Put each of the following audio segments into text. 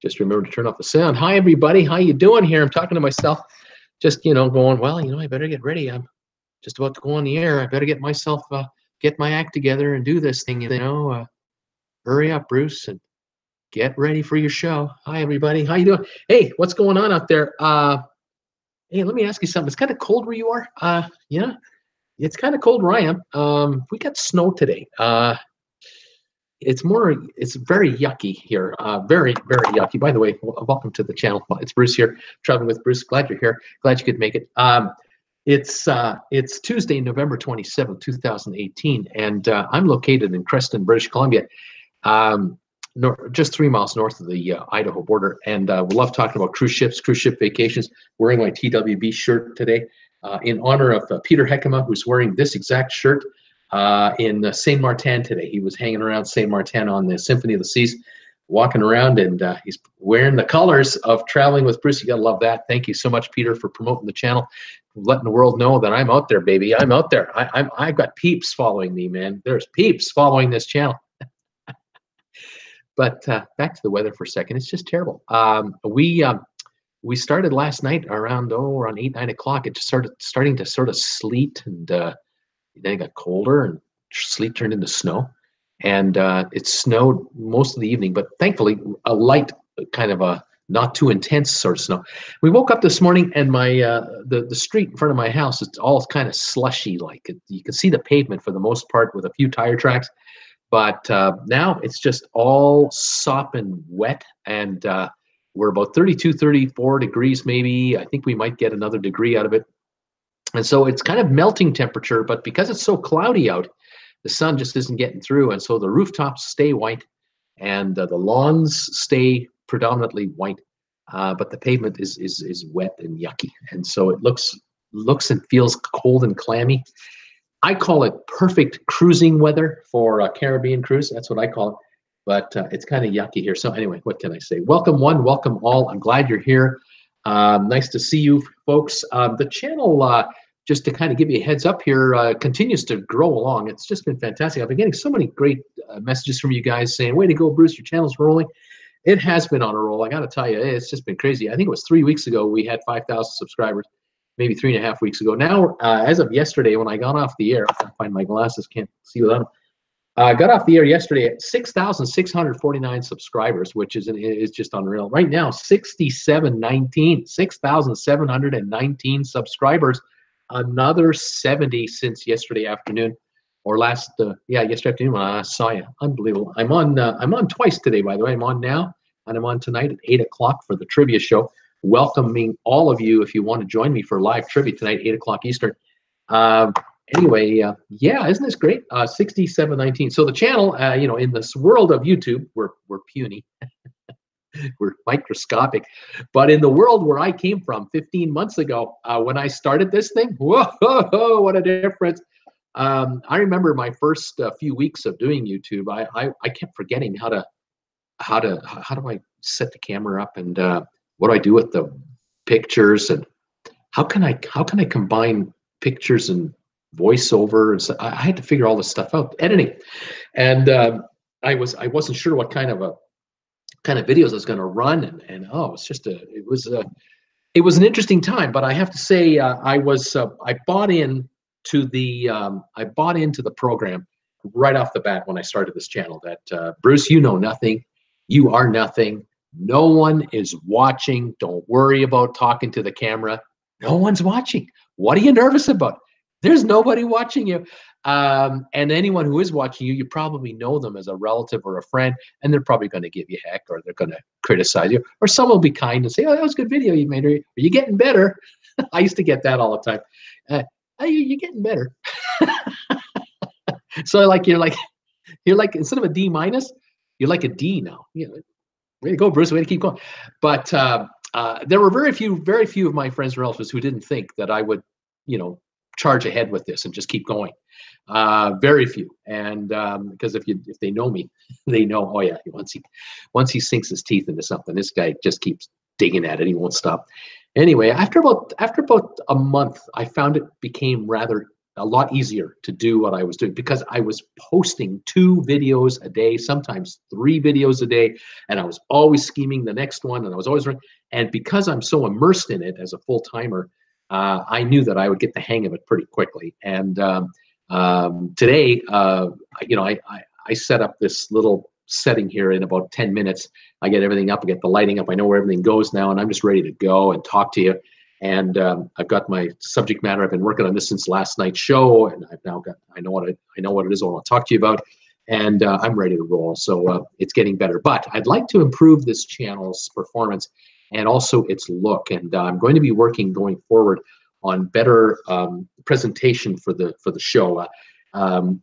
Just remember to turn off the sound. Hi, everybody. How you doing here? I'm talking to myself. Just, going, well, I better get ready. I'm just about to go on the air. I better get myself, get my act together and do this thing, Hurry up, Bruce, and get ready for your show. Hi, everybody. How you doing? Hey, what's going on out there? Hey, let me ask you something. It's kind of cold where you are. Yeah, it's kind of cold where I am. We got snow today. It's very yucky here. Very, very yucky. By the way, welcome to the channel. It's Bruce here, traveling with Bruce. Glad you're here. Glad you could make it. It's Tuesday, November 27th, 2018, and I'm located in Creston, British Columbia, just 3 miles north of the Idaho border. And we love talking about cruise ships, cruise ship vacations. Wearing my TWB shirt today in honor of Peter Heckema, who's wearing this exact shirt in Saint Martin today. He was hanging around Saint Martin on the Symphony of the Seas, walking around, and he's wearing the colors of Traveling with Bruce. You gotta love that. Thank you so much, Peter, for promoting the channel, letting the world know that I'm out there, baby. I'm out there. I've got peeps following me, man. There's peeps following this channel. But back to the weather for a second. It's just terrible. We started last night around 8, 9 o'clock. It just starting to sort of sleet, and then it got colder, and sleet turned into snow. And it snowed most of the evening, but thankfully a light, kind of a not too intense sort of snow. We woke up this morning, and my the street in front of my house, it's all kind of slushy. Like you can see the pavement for the most part with a few tire tracks. But now it's just all sopping wet, and we're about 32, 34 degrees maybe. I think we might get another degree out of it. And so it's kind of melting temperature, but because it's so cloudy out, the sun just isn't getting through. And so the rooftops stay white, and the lawns stay predominantly white, but the pavement is wet and yucky. And so it looks and feels cold and clammy. I call it perfect cruising weather for a Caribbean cruise. That's what I call it. But it's kind of yucky here. So anyway, what can I say? Welcome one, welcome all. I'm glad you're here. Nice to see you, folks. The channel, just to kind of give you a heads up here, continues to grow along. It's just been fantastic. I've been getting so many great messages from you guys saying, way to go, Bruce, your channel's rolling. It has been on a roll. I got to tell you, it's just been crazy. I think it was 3 weeks ago we had 5,000 subscribers. Maybe 3.5 weeks ago. Now, as of yesterday, when I got off the air, I can't find my glasses, can't see without them. I got off the air yesterday at 6,649 subscribers, which is just unreal. Right now, 6,719 subscribers. Another 70 since yesterday afternoon, or yesterday afternoon when I last saw you. Unbelievable. I'm on twice today, by the way. I'm on now, and I'm on tonight at 8 o'clock for the trivia show. Welcoming all of you if you want to join me for live trivia tonight, 8 o'clock Eastern. Anyway, yeah, isn't this great? 6719. So the channel, in this world of YouTube, we're puny. We're microscopic. But in the world where I came from 15 months ago, when I started this thing, whoa, what a difference. I remember my first few weeks of doing YouTube, I kept forgetting how do I set the camera up, and what do I do with the pictures, and how can I combine pictures and voiceover? And so I had to figure all this stuff out, editing, and I wasn't sure what kind of videos I was going to run, and it was an interesting time. But I have to say, I bought into the program right off the bat when I started this channel. That Bruce, you know nothing, you are nothing. No one is watching. Don't worry about talking to the camera. No one's watching. What are you nervous about? There's nobody watching you. And anyone who is watching you, you probably know them as a relative or a friend, and they're probably going to give you heck, or they're going to criticize you, or some will be kind and say, oh, that was a good video you made. Are you getting better? I used to get that all the time. You're getting better. So you're like, instead of a D minus, you're like a D now. Way to go, Bruce. Way to keep going. But there were very few of my friends and relatives who didn't think that I would, charge ahead with this and just keep going. Very few. And because if they know me, they know, oh yeah, once he sinks his teeth into something, this guy just keeps digging at it. He won't stop. Anyway, after about a month, I found it became rather a lot easier to do what I was doing because I was posting 2 videos a day, sometimes 3 videos a day, and I was always scheming the next one, and I was always running. And because I'm so immersed in it as a full timer, I knew that I would get the hang of it pretty quickly. And today, I set up this little setting here in about 10 minutes. I get everything up, I get the lighting up, I know where everything goes now, and I'm just ready to go and talk to you. And I've got my subject matter. I've been working on this since last night's show, and I've now got I know what it is I want to talk to you about, and I'm ready to roll. So it's getting better. But I'd like to improve this channel's performance and also its look. And I'm going to be working going forward on better presentation for the show.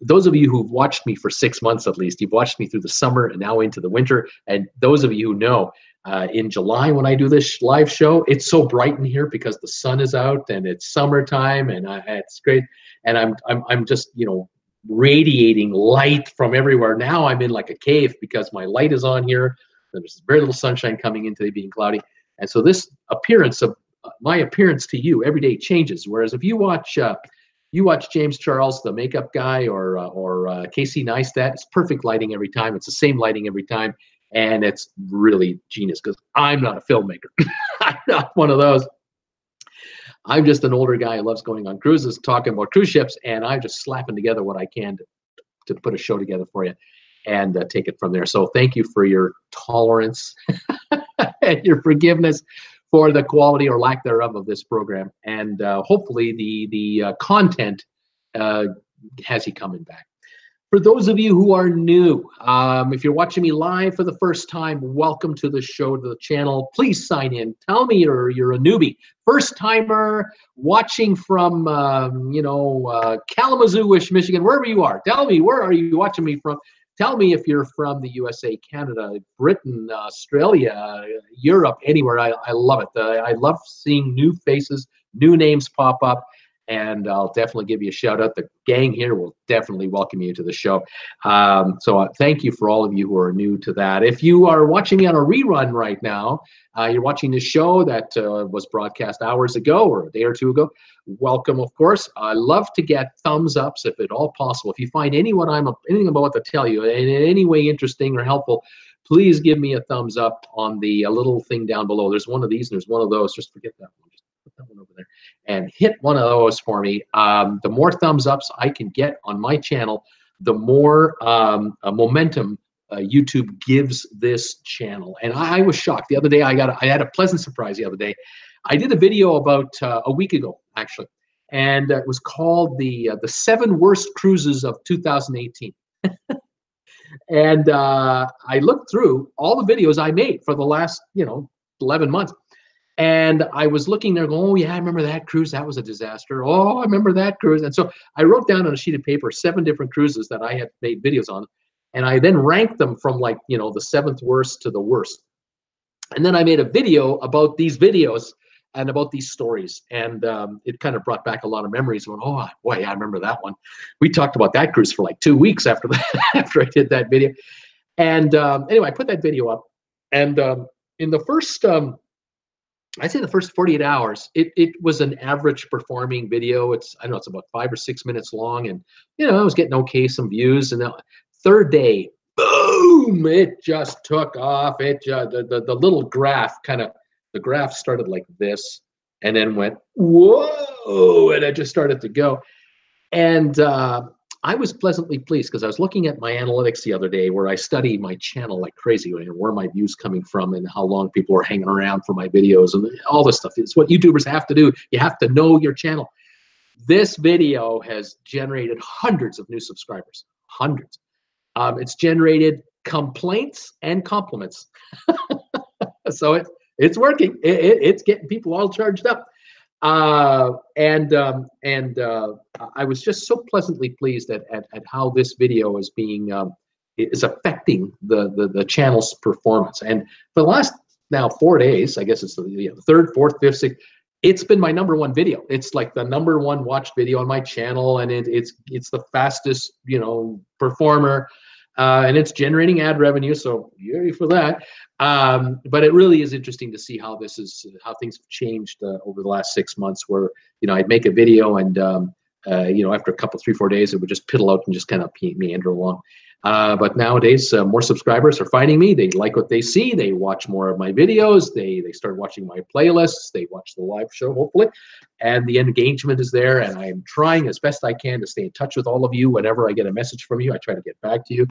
Those of you who've watched me for 6 months at least, you've watched me through the summer and now into the winter. And those of you who know, in July when I do this live show, it's so bright in here because the sun is out and it's summertime, and it's great. And I'm just radiating light from everywhere. Now I'm in like a cave because my light is on here. There's very little sunshine coming in today, being cloudy, and so this appearance of my appearance to you every day changes. Whereas if you watch James Charles, the makeup guy, or Casey Neistat, it's perfect lighting every time. It's the same lighting every time. And it's really genius because I'm not a filmmaker. I'm not one of those. I'm just an older guy who loves going on cruises, talking about cruise ships, and I'm just slapping together what I can to put a show together for you and take it from there. So thank you for your tolerance and your forgiveness for the quality or lack thereof of this program. And hopefully the content has you coming back. For those of you who are new, if you're watching me live for the first time, welcome to the show, to the channel. Please sign in. Tell me you're a newbie, first timer, watching from Kalamazoo-ish, Michigan, wherever you are. Tell me, where are you watching me from? Tell me if you're from the USA, Canada, Britain, Australia, Europe, anywhere. I love it. I love seeing new faces, new names pop up. And I'll definitely give you a shout out. The gang here will definitely welcome you to the show. So thank you for all of you who are new to that. If you are watching me on a rerun right now, you're watching this show that was broadcast hours ago or a day or two ago, welcome, of course. I love to get thumbs ups if at all possible. If you find anything about what to tell you in any way interesting or helpful, please give me a thumbs up on the little thing down below. There's one of these and there's one of those. Just forget that one. Put that one over there and hit one of those for me. The more thumbs ups I can get on my channel, the more momentum YouTube gives this channel. And I was shocked the other day. I had a pleasant surprise the other day. I did a video about a week ago, actually, and it was called the 7 worst cruises of 2018. And I looked through all the videos I made for the last 11 months. And I was looking there going, oh, yeah, I remember that cruise. That was a disaster. Oh, I remember that cruise. And so I wrote down on a sheet of paper 7 different cruises that I had made videos on. And I then ranked them from the 7th worst to the worst. And then I made a video about these videos and about these stories. And it kind of brought back a lot of memories. Going, oh, boy, yeah, I remember that one. We talked about that cruise for like 2 weeks after that, after I did that video. And anyway, I put that video up. And in the first... I'd say the first 48 hours, it was an average performing video. It's about 5 or 6 minutes long, and I was getting some views. And the third day, boom! It just took off. The little graph the graph started like this, and then went whoa, and it just started to go. And I was pleasantly pleased because I was looking at my analytics the other day where I study my channel like crazy and where my views coming from and how long people are hanging around for my videos and all this stuff. It's what YouTubers have to do. You have to know your channel. This video has generated hundreds of new subscribers, hundreds. It's generated complaints and compliments. So it's working. It's getting people all charged up. I was just so pleasantly pleased at how this video is is affecting the channel's performance. And for the last now 4 days, I guess it's the 3rd, 4th, 5th, 6th, it's been my #1 video. It's like the #1 watched video on my channel, and it's the fastest performer. And it's generating ad revenue, so yay for that. But it really is interesting to see how things have changed over the last 6 months. Where I'd make a video and you know, after a couple, 3, 4 days, it would just piddle out and just kind of meander along. But nowadays, more subscribers are finding me. They like what they see. They watch more of my videos. They start watching my playlists. They watch the live show, hopefully. And the engagement is there. And I'm trying as best I can to stay in touch with all of you. Whenever I get a message from you, I try to get back to you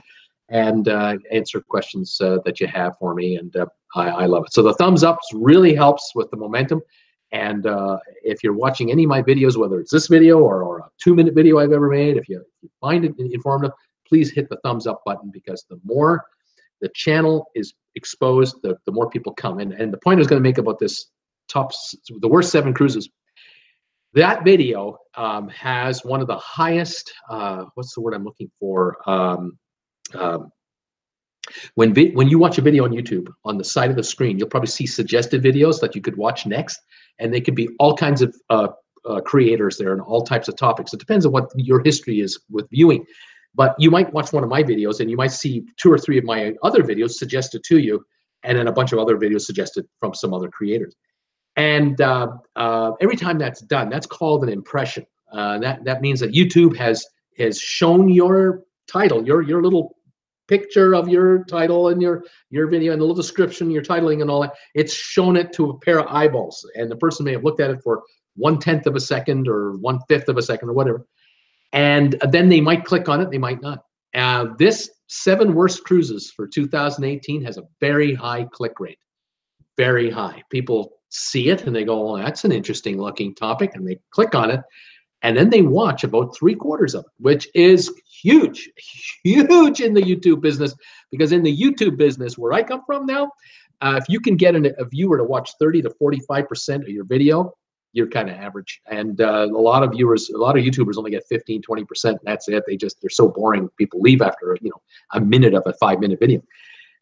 and answer questions that you have for me. And I love it. So the thumbs up really helps with the momentum. And if you're watching any of my videos, whether it's this video or a 2-minute video I've ever made, if you find it informative, please hit the thumbs up button, because the more the channel is exposed, the more people come. And the point I was going to make about this the worst 7 cruises, that video has one of the highest, what's the word I'm looking for? When you watch a video on YouTube, on the side of the screen, you'll probably see suggested videos that you could watch next. And they could be all kinds of creators there and all types of topics. It depends on what your history is with viewing. But you might watch one of my videos and you might see 2 or 3 of my other videos suggested to you, and then a bunch of other videos suggested from some other creators. And every time that's done, that's called an impression. That means that YouTube has shown your title, your little picture of your title and your video and the little description, your titling and all that. It's shown it to a pair of eyeballs, and the person may have looked at it for 1/10 of a second or 1/5 of a second or whatever. And then they might click on it, they might not. This 7 worst cruises for 2018 has a very high click rate, very high. People see it and they go, well, that's an interesting looking topic, and they click on it, and then they watch about 3/4 of it, which is huge, huge in the YouTube business. Because in the YouTube business, where I come from now, if you can get a viewer to watch 30 to 45% of your video, you're kind of average. And a lot of YouTubers only get 15, 20%. That's it. They're so boring. People leave after, a minute of a 5-minute video.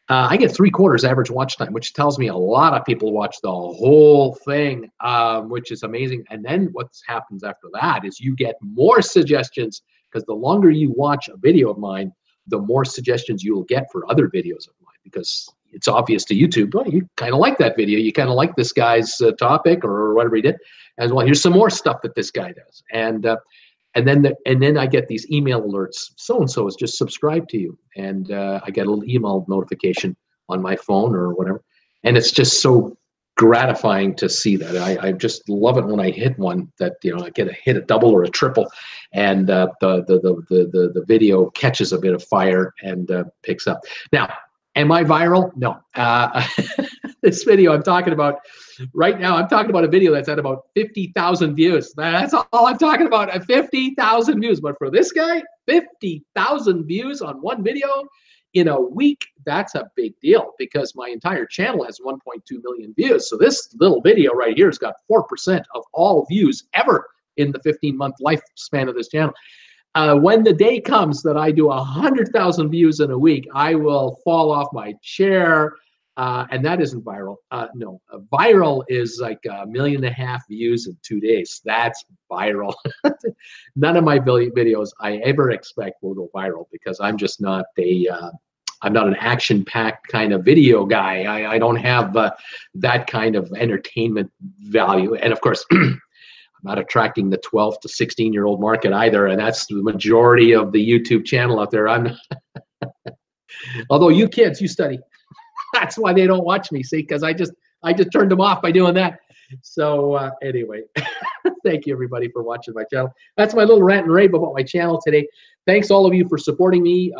I get 3/4 average watch time, which tells me a lot of people watch the whole thing, which is amazing. And then what happens after that is you get more suggestions, because the longer you watch a video of mine, the more suggestions you will get for other videos of mine, because it's obvious to YouTube, well, you kind of like that video. You kind of like this guy's topic or whatever he did. As well, here's some more stuff that this guy does. And then I get these email alerts. So-and-so has just subscribed to you. And I get a little email notification on my phone or whatever. And it's just so gratifying to see that. I just love it when I hit one that, I hit a double or a triple, and the video catches a bit of fire and picks up. Now, am I viral? No. This video I'm talking about right now, I'm talking about a video that's at about 50,000 views. That's all I'm talking about, 50,000 views. But for this guy, 50,000 views on one video in a week, that's a big deal, because my entire channel has 1.2 million views. So this little video right here has got 4% of all views ever in the 15-month lifespan of this channel. When the day comes that I do 100,000 views in a week, I will fall off my chair, and that isn't viral. No, viral is like 1.5 million views in 2 days. That's viral. None of my videos I ever expect will go viral, because I'm just not I'm not an action-packed kind of video guy. I don't have that kind of entertainment value, and of course. I'm not attracting the 12 to 16-year-old market either, and that's the majority of the YouTube channel out there. I'm although you kids, you study. That's why they don't watch me, see, because I just turned them off by doing that. So anyway, thank you everybody for watching my channel. That's my little rant and rave about my channel today. Thanks all of you for supporting me.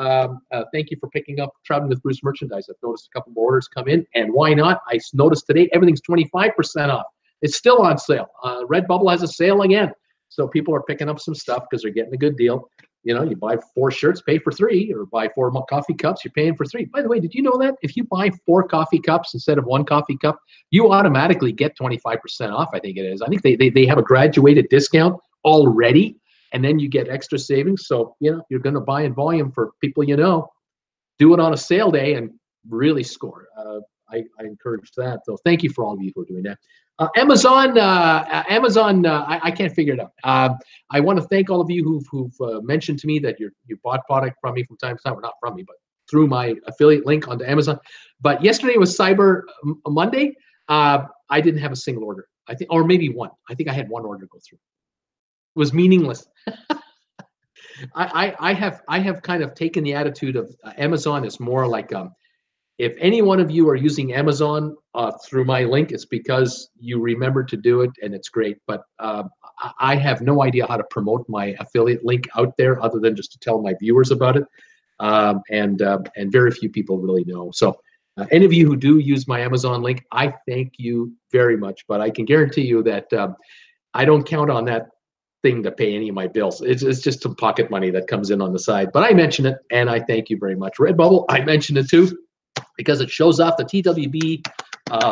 Thank you for picking up Traveling with Bruce merchandise. I've noticed a couple more orders come in, and why not? I noticed today everything's 25% off. It's still on sale. RedBubble has a sale again. So people are picking up some stuff because they're getting a good deal. You buy 4 shirts, pay for 3, or buy 4 coffee cups, you're paying for 3. By the way, did you know that if you buy 4 coffee cups instead of 1 coffee cup, you automatically get 25% off, I think it is. I think they have a graduated discount already, and then you get extra savings. So, you're going to buy in volume for people do it on a sale day and really score. I encourage that. So thank you for all of you who are doing that. Amazon, I can't figure it out. I want to thank all of you who've mentioned to me that you bought product from me from time to time, or not from me, but through my affiliate link onto Amazon. But yesterday was Cyber Monday. I didn't have a single order. I think, or maybe one. I think I had one order go through. was meaningless. I have kind of taken the attitude of Amazon is more like if any one of you are using Amazon through my link, it's because you remember to do it, and it's great. But I have no idea how to promote my affiliate link out there other than just to tell my viewers about it, and very few people really know. So any of you who do use my Amazon link, I thank you very much. But I can guarantee you that I don't count on that thing to pay any of my bills. It's just some pocket money that comes in on the side. But I mention it, and I thank you very much. Redbubble, I mentioned it too, because it shows off the TWB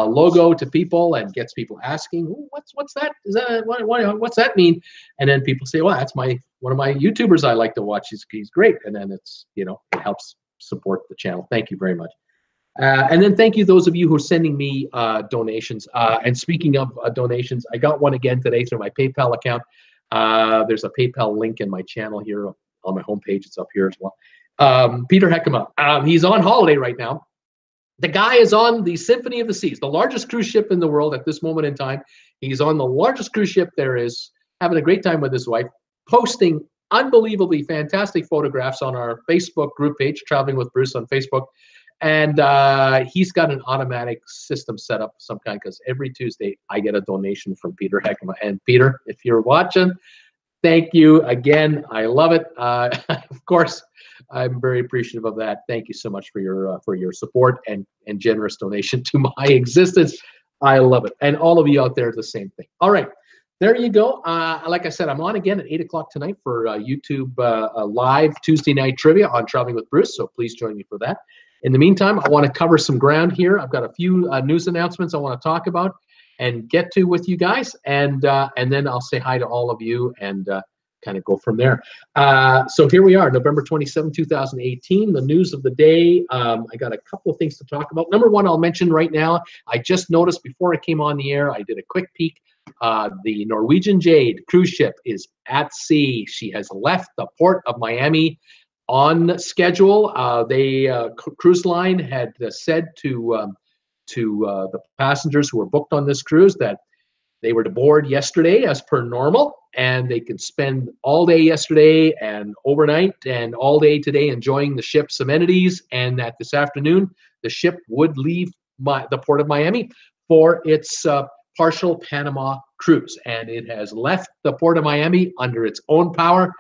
logo to people and gets people asking, what's that? Is that what's that mean? And then people say, well, that's one of my YouTubers I like to watch. He's great. And then it's, it helps support the channel. Thank you very much. And then thank you those of you who are sending me donations. And speaking of donations, I got one again today through my PayPal account. There's a PayPal link in my channel here on my homepage. It's up here as well. Peter Heckema, he's on holiday right now. The guy is on the Symphony of the Seas, the largest cruise ship in the world at this moment in time. He's on the largest cruise ship there is, having a great time with his wife, posting unbelievably fantastic photographs on our Facebook group page, Traveling with Bruce on Facebook. And he's got an automatic system set up of some kind, because every Tuesday I get a donation from Peter Heckema. And Peter, if you're watching, thank you again. I love it. Of course, I'm very appreciative of that. Thank you so much for your support and generous donation to my existence. I love it. And all of you out there, the same thing. All right. There you go. Like I said, I'm on again at 8 o'clock tonight for YouTube live Tuesday night trivia on Traveling with Bruce. So please join me for that. In the meantime, I want to cover some ground here. I've got a few news announcements I want to talk about and get to with you guys. And then I'll say hi to all of you and kind of go from there. So here we are, November 27, 2018, the news of the day. I got a couple of things to talk about. Number one, I'll mention right now, I just noticed before I came on the air, I did a quick peek. The Norwegian Jade cruise ship is at sea. She has left the port of Miami on schedule. Cruise line had said to the passengers who were booked on this cruise that they were to board yesterday as per normal, and they could spend all day yesterday and overnight and all day today enjoying the ship's amenities, and that this afternoon the ship would leave the port of Miami for its partial Panama cruise. And it has left the port of Miami under its own power,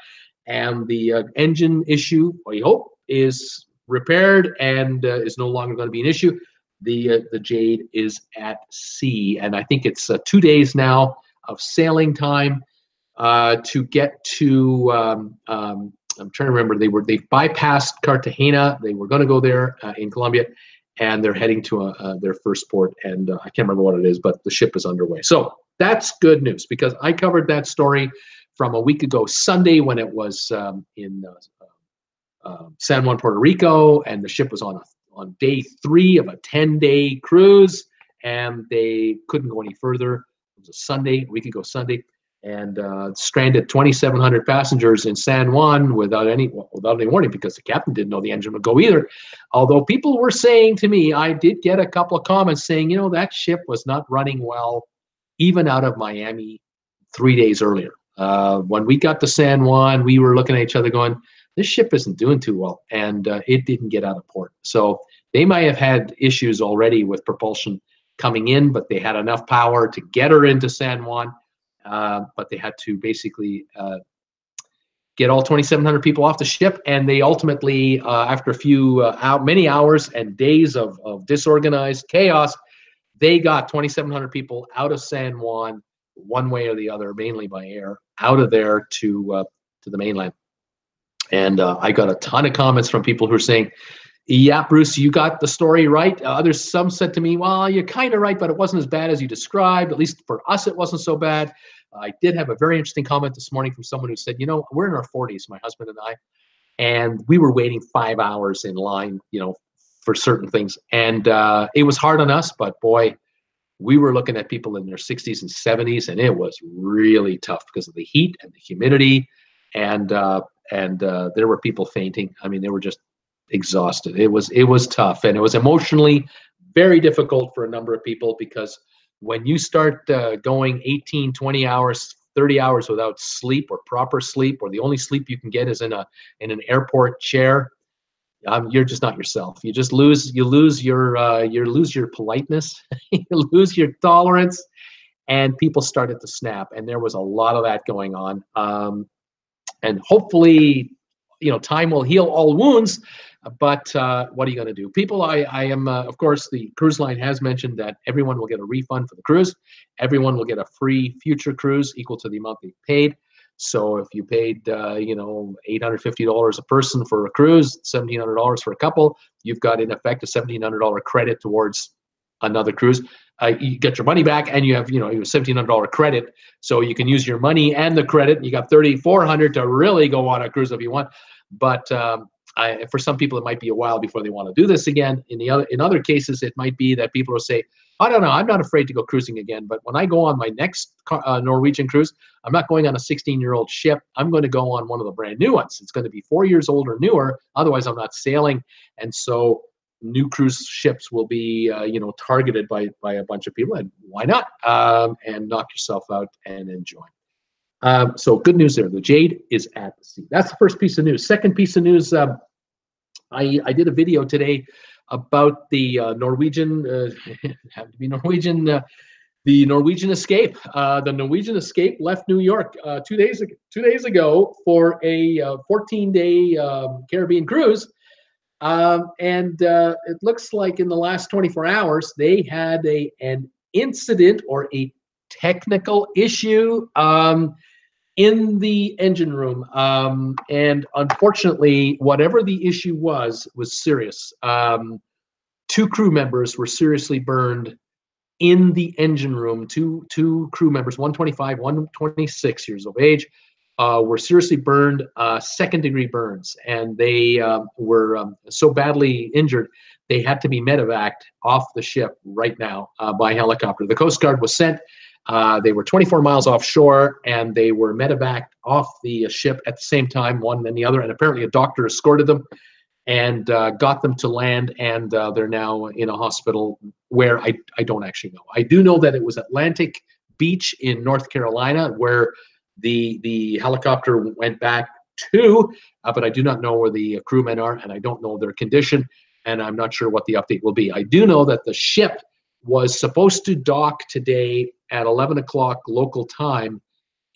and the engine issue, we hope, is repaired and is no longer going to be an issue. The Jade is at sea, and I think it's 2 days now of sailing time to get to. I'm trying to remember. They bypassed Cartagena. They were going to go there in Colombia, and they're heading to their first port. And I can't remember what it is, but the ship is underway. So that's good news, because I covered that story from a week ago Sunday when it was in San Juan, Puerto Rico, and the ship was on day 3 of a 10-day cruise, and they couldn't go any further. It was a Sunday, a week ago Sunday, and stranded 2,700 passengers in San Juan without any warning, because the captain didn't know the engine would go either. Although people were saying to me, I did get a couple of comments saying, that ship was not running well, even out of Miami 3 days earlier. When we got to San Juan, we were looking at each other going, this ship isn't doing too well, and it didn't get out of port. So they might have had issues already with propulsion coming in, but they had enough power to get her into San Juan, but they had to basically get all 2,700 people off the ship, and they ultimately, after a few many hours and days of disorganized chaos, they got 2,700 people out of San Juan, one way or the other, mainly by air, out of there to the mainland. And I got a ton of comments from people who are saying, yeah, Bruce, you got the story right. Some said to me, well, you're kind of right, but it wasn't as bad as you described. At least for us, it wasn't so bad. I did have a very interesting comment this morning from someone who said, we're in our 40s, my husband and I, and we were waiting 5 hours in line, for certain things. And it was hard on us, but boy, we were looking at people in their 60s and 70s, and it was really tough because of the heat and the humidity. And there were people fainting. I mean, they were just exhausted. It was tough, and it was emotionally very difficult for a number of people, because when you start going 18, 20 hours 30 hours without sleep or proper sleep, or the only sleep you can get is in an airport chair, you're just not yourself. You just lose your politeness, you lose your tolerance, and people started to snap. And there was a lot of that going on. And hopefully, time will heal all wounds. But what are you going to do? People, I am, of course, the cruise line has mentioned that everyone will get a refund for the cruise. Everyone will get a free future cruise equal to the amount they paid. So if you paid, $850 a person for a cruise, $1,700 for a couple, you've got in effect a $1,700 credit towards another cruise. You get your money back, and you have, $1,700 credit, so you can use your money and the credit. You got $3,400 to really go on a cruise if you want. But for some people, it might be a while before they want to do this again. In other cases, it might be that people will say, I don't know, I'm not afraid to go cruising again, but when I go on my next Norwegian cruise, I'm not going on a 16-year-old ship. I'm going to go on one of the brand new ones. It's going to be 4 years old or newer. Otherwise, I'm not sailing. And so new cruise ships will be, targeted by a bunch of people. And why not? And knock yourself out and enjoy. So good news there. The Jade is at the sea. That's the first piece of news. Second piece of news, I did a video today about the Norwegian, had to be Norwegian, the Norwegian escape. The Norwegian escape left New York 2 days ago for a 14-day Caribbean cruise. And it looks like in the last 24 hours, they had an incident or a technical issue in the engine room. And unfortunately, whatever the issue was serious. 2 crew members were seriously burned in the engine room. Two crew members, 125, 126 years of age, were seriously burned, second-degree burns. And they were so badly injured, they had to be medevaced off the ship right now by helicopter. The Coast Guard was sent. They were 24 miles offshore, and they were medevaced off the ship at the same time, one and the other. And apparently a doctor escorted them and got them to land, and they're now in a hospital where I don't actually know. I do know that it was Atlantic Beach in North Carolina where the helicopter went back to, but I do not know where the crewmen are, and I don't know their condition, and I'm not sure what the update will be. I do know that the ship was supposed to dock today at 11 o'clock local time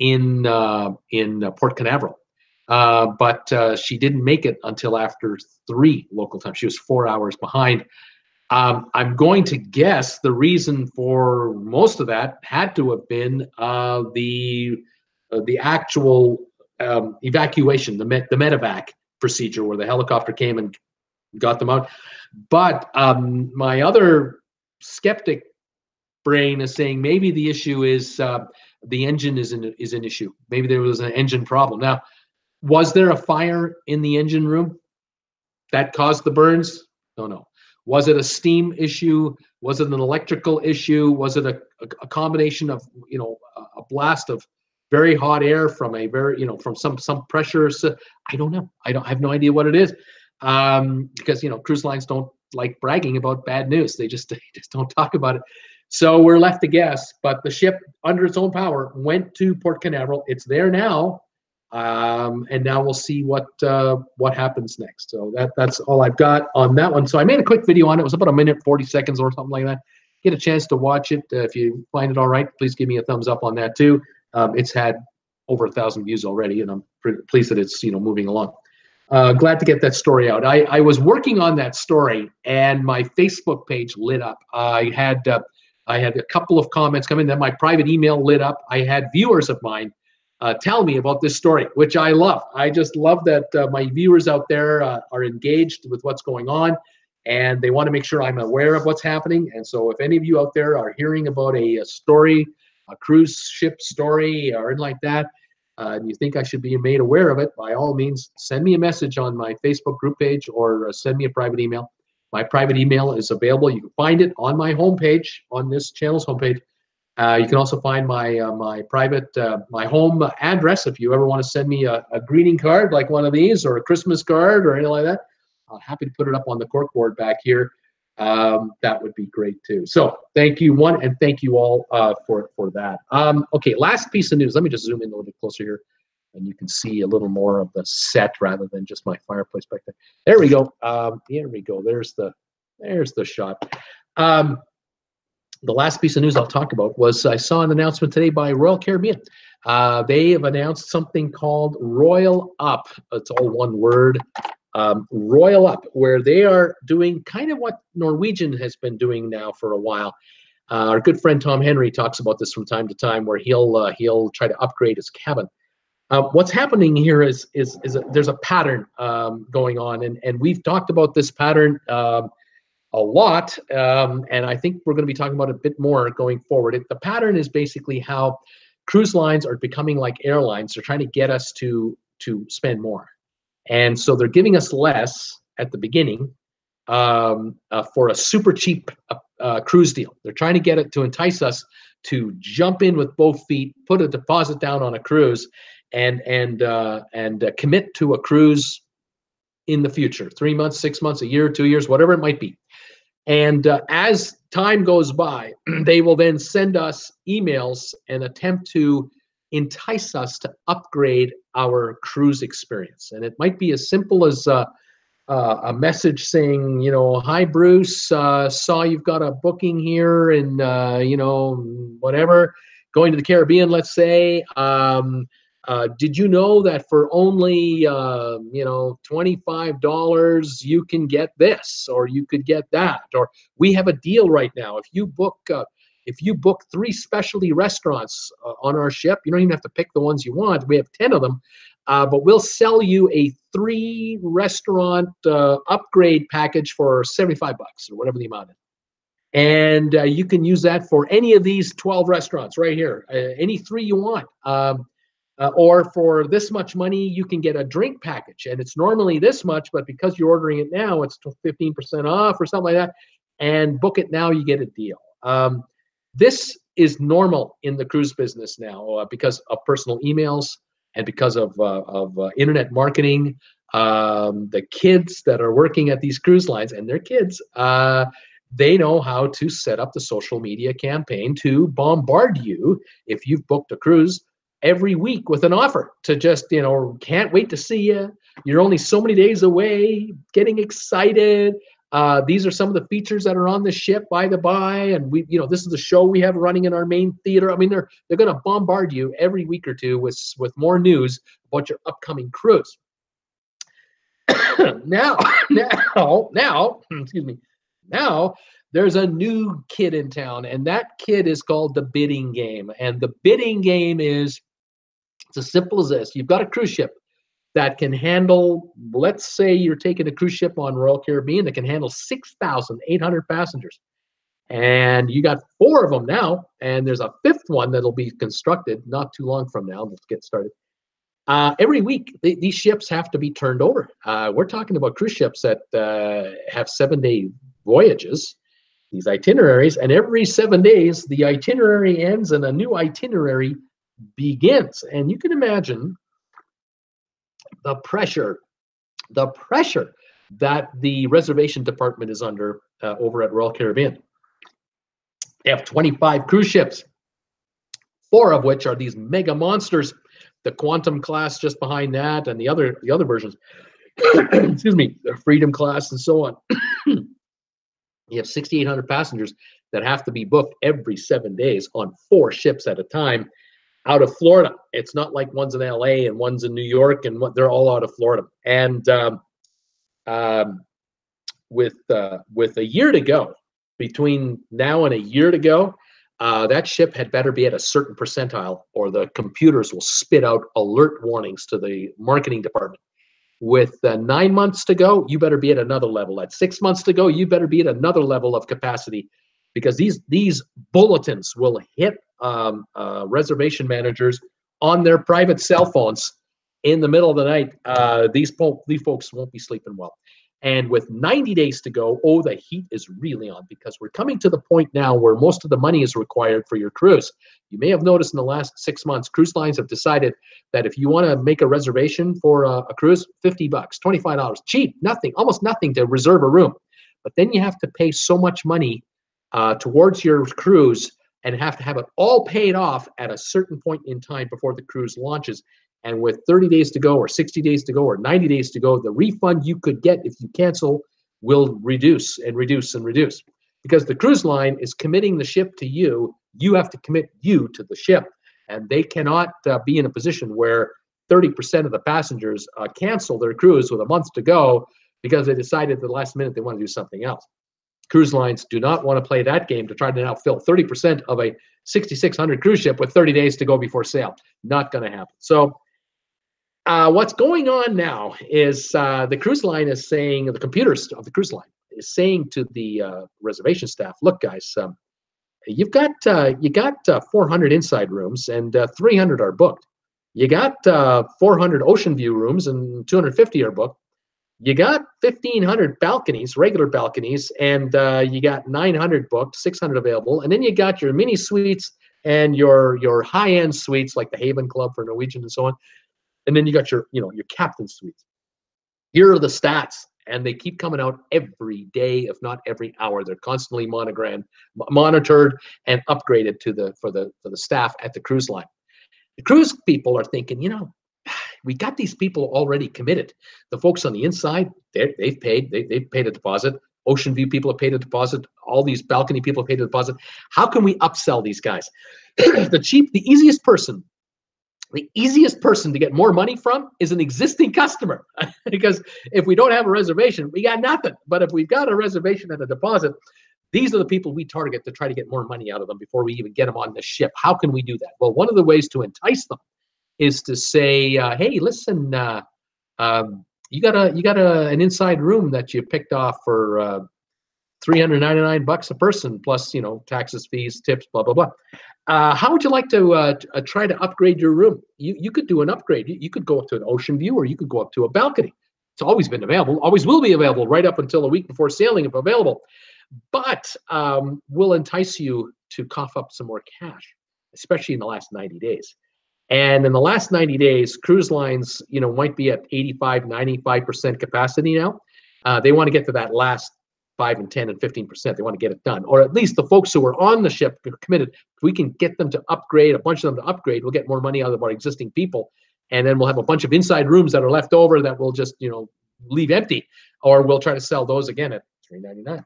in Port Canaveral. But she didn't make it until after 3 local time. She was 4 hours behind. I'm going to guess the reason for most of that had to have been the actual evacuation, the medevac procedure, where the helicopter came and got them out. But my other skeptic brain is saying maybe the issue is the engine is an issue. Maybe there was an engine problem. Now, was there a fire in the engine room that caused the burns? No. Was it a steam issue? Was it an electrical issue? Was it a combination of, a blast of very hot air from from some pressure? So I don't know. I have no idea what it is, because cruise lines don't like bragging about bad news. They just don't talk about it. So we're left to guess. But the ship, under its own power, went to Port Canaveral. It's there now. And now we'll see what happens next. So that's all I've got on that one. So I made a quick video on it. It was about 1:40 or something like that. Get a chance to watch it. If you find it all right, please give me a thumbs up on that too. It's had over 1,000 views already, and I'm pretty pleased that it's moving along. Glad to get that story out. I was working on that story, and my Facebook page lit up. I had a couple of comments come in. Then my private email lit up. I had viewers of mine tell me about this story, which I love. I just love that my viewers out there are engaged with what's going on, and they want to make sure I'm aware of what's happening. And so if any of you out there are hearing about a story, a cruise ship story or anything like that, and you think I should be made aware of it, by all means, send me a message on my Facebook group page or send me a private email. My private email is available. You can find it on my homepage, on this channel's homepage. You can also find my private, my home address if you ever want to send me a greeting card like one of these, or a Christmas card or anything like that. I'm happy to put it up on the corkboard back here. that would be great too. So thank you, one, and thank you all for that. Okay, last piece of news. Let me just zoom in a little bit closer here, and you can see a little more of the set rather than just my fireplace back there. There we go. Here we go. There's the shot. The last piece of news I'll talk about was I saw an announcement today by Royal Caribbean. They have announced something called Royal Up. It's all one word. Royal Up, where they are doing kind of what Norwegian has been doing now for a while. Our good friend Tom Henry talks about this from time to time, where he'll try to upgrade his cabin. What's happening here is there's a pattern going on, and we've talked about this pattern a lot, and I think we're going to be talking about it a bit more going forward. The pattern is basically how cruise lines are becoming like airlines. They're trying to get us to spend more, and so they're giving us less at the beginning for a super cheap cruise deal. They're trying to get it to entice us to jump in with both feet, put a deposit down on a cruise, and commit to a cruise in the future, 3 months, 6 months, a year, 2 years, whatever it might be. And as time goes by, they will then send us emails and attempt to entice us to upgrade our cruise experience. And it might be as simple as a message saying, you know, hi, Bruce, saw you've got a booking here and, you know, whatever, going to the Caribbean, let's say. Did you know that for only, you know, $25 you can get this, or you could get that, or we have a deal right now. If you book 3 specialty restaurants on our ship, you don't even have to pick the ones you want. We have 10 of them, but we'll sell you a 3 restaurant upgrade package for $75 or whatever the amount is. And you can use that for any of these 12 restaurants right here, any 3 you want. Or for this much money, you can get a drink package, and it's normally this much, but because you're ordering it now, it's 15% off or something like that. And book it now, you get a deal. This is normal in the cruise business now because of personal emails and because of internet marketing. The kids that are working at these cruise lines, and their kids, they know how to set up the social media campaign to bombard you if you've booked a cruise every week with an offer to just, you know, can't wait to see you. You're only so many days away, getting excited. These are some of the features that are on the ship, by the by, and we, you know, this is the show we have running in our main theater. I mean, they're going to bombard you every week or two with more news about your upcoming cruise. now, excuse me. Now, there's a new kid in town, and that kid is called the bidding game. And the bidding game is, it's as simple as this. You've got a cruise ship that can handle, let's say you're taking a cruise ship on Royal Caribbean that can handle 6,800 passengers. And you got 4 of them now, and there's a 5th one that'll be constructed not too long from now. Let's get started. Every week, these ships have to be turned over. We're talking about cruise ships that have 7-day voyages, these itineraries, and every 7 days, the itinerary ends and a new itinerary begins. And you can imagine the pressure that the reservation department is under over at Royal Caribbean. They have 25 cruise ships, 4 of which are these mega monsters, the Quantum class just behind that, and the other versions, excuse me, the Freedom class and so on. You have 6,800 passengers that have to be booked every 7 days on 4 ships at a time out of Florida. It's not like one's in LA and one's in New York, and they're all out of Florida. And with a year to go, between now and a year to go, that ship had better be at a certain percentile, or the computers will spit out alert warnings to the marketing department. With 9 months to go, you better be at another level. At 6 months to go, you better be at another level of capacity, because these bulletins will hit reservation managers on their private cell phones in the middle of the night. These folks won't be sleeping well. And with 90 days to go, oh, the heat is really on, because we're coming to the point now where most of the money is required for your cruise. You may have noticed in the last 6 months, cruise lines have decided that if you want to make a reservation for a cruise, $50, $25, cheap, nothing, almost nothing to reserve a room. but then you have to pay so much money towards your cruise and have to have it all paid off at a certain point in time before the cruise launches. And with 30 days to go or 60 days to go or 90 days to go, the refund you could get if you cancel will reduce and reduce and reduce. Because the cruise line is committing the ship to you, you have to commit you to the ship. And they cannot be in a position where 30% of the passengers cancel their cruise with a month to go because they decided at the last minute they want to do something else. Cruise lines do not want to play that game to try to now fill 30% of a 6,600 cruise ship with 30 days to go before sail. Not going to happen. So what's going on now is the cruise line is saying, the computers of the cruise line is saying to the reservation staff, look, guys, you got 400 inside rooms and 300 are booked. You got 400 ocean view rooms and 250 are booked. You got 1,500 balconies, regular balconies, and you got 900 booked, 600 available. And then you got your mini suites and your high-end suites like the Haven Club for Norwegian and so on. And then you got your captain suites. Here are the stats, and they keep coming out every day, if not every hour. They're constantly monitored and upgraded for the staff at the cruise line. The cruise people are thinking, we got these people already committed. The folks on the inside, they've paid a deposit. Ocean View people have paid a deposit. All these balcony people have paid a deposit. How can we upsell these guys? The easiest person to get more money from is an existing customer. Because if we don't have a reservation, we got nothing. But if we've got a reservation and a deposit, these are the people we target to try to get more money out of them before we even get them on the ship. How can we do that? Well, one of the ways to entice them is to say, hey, listen, you got an inside room that you picked off for $399 a person, plus taxes, fees, tips, blah blah blah. How would you like to try to upgrade your room? You could do an upgrade. You could go up to an ocean view, or you could go up to a balcony. It's always been available, always will be available, right up until a week before sailing if available. But we'll entice you to cough up some more cash, especially in the last 90 days. And in the last 90 days, cruise lines, might be at 85, 95% capacity now. They want to get to that last 5 and 10 and 15%. They want to get it done. Or at least the folks who are on the ship are committed. If we can get them to upgrade, a bunch of them to upgrade, we'll get more money out of our existing people. And then we'll have a bunch of inside rooms that are left over that we'll just, leave empty. Or we'll try to sell those again at $399.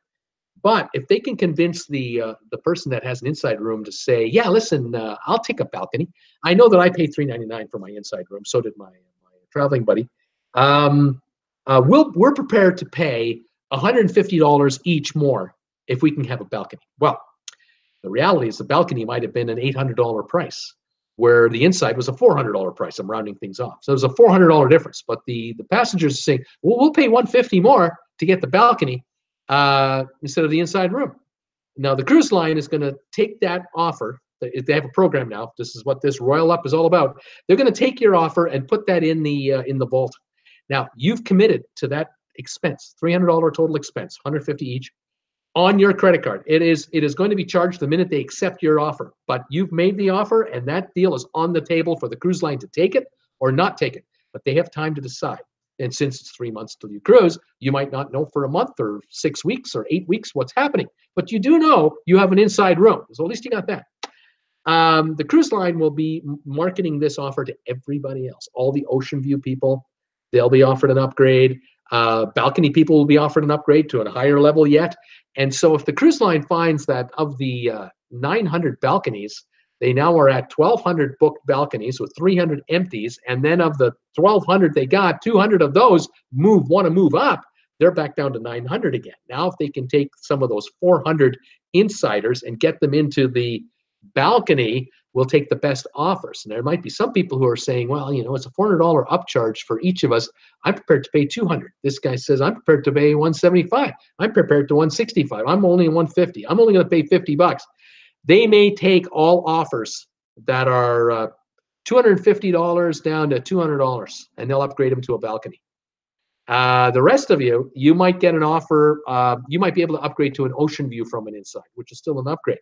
But if they can convince the person that has an inside room to say, yeah, listen, I'll take a balcony. I know that I paid $399 for my inside room. So did my traveling buddy. We're prepared to pay $150 each more if we can have a balcony. Well, the reality is the balcony might have been an $800 price, where the inside was a $400 price. I'm rounding things off. So there's a $400 difference. But the passengers are saying, well, we'll pay $150 more to get the balcony instead of the inside room. Now, the cruise line is going to take that offer. They have a program now. This is what this Royal Up is all about. They're going to take your offer and put that in the vault. Now, you've committed to that expense, $300 total expense, $150 each, on your credit card. It is going to be charged the minute they accept your offer. But you've made the offer, and that deal is on the table for the cruise line to take it or not take it. But they have time to decide. And since it's 3 months till you cruise, you might not know for a month or 6 weeks or 8 weeks what's happening. But you do know you have an inside room. So at least you got that. The cruise line will be marketing this offer to everybody else. All the ocean view people, they'll be offered an upgrade. Balcony people will be offered an upgrade to a higher level yet. And so if the cruise line finds that of the 900 balconies, they now are at 1,200 booked balconies with 300 empties. And then of the 1,200 they got, 200 of those want to move up. They're back down to 900 again. Now, if they can take some of those 400 insiders and get them into the balcony, we'll take the best offers. And there might be some people who are saying, well, it's a $400 upcharge for each of us. I'm prepared to pay $200. This guy says, I'm prepared to pay $175. I'm prepared to $165. I'm only $150. I'm only going to pay $50. They may take all offers that are $250 down to $200, and they'll upgrade them to a balcony. The rest of you might get an offer. You might be able to upgrade to an ocean view from an inside, which is still an upgrade.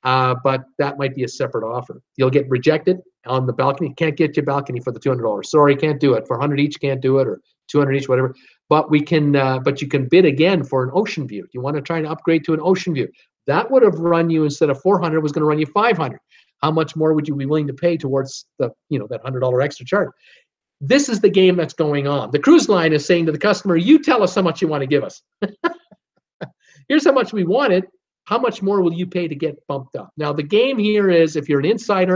But that might be a separate offer. You'll get rejected on the balcony. Can't get your balcony for the $200. Sorry, can't do it. For $100 each, can't do it, or $200 each, whatever. but we can, but you can bid again for an ocean view. You want to try and upgrade to an ocean view. That would have run you, instead of 400, was going to run you 500. How much more would you be willing to pay towards the, that $100 extra charge? This is the game that's going on. The cruise line is saying to the customer, you tell us how much you want to give us. Here's how much we want it. How much more will you pay to get bumped up? Now, the game here is, if you're an inside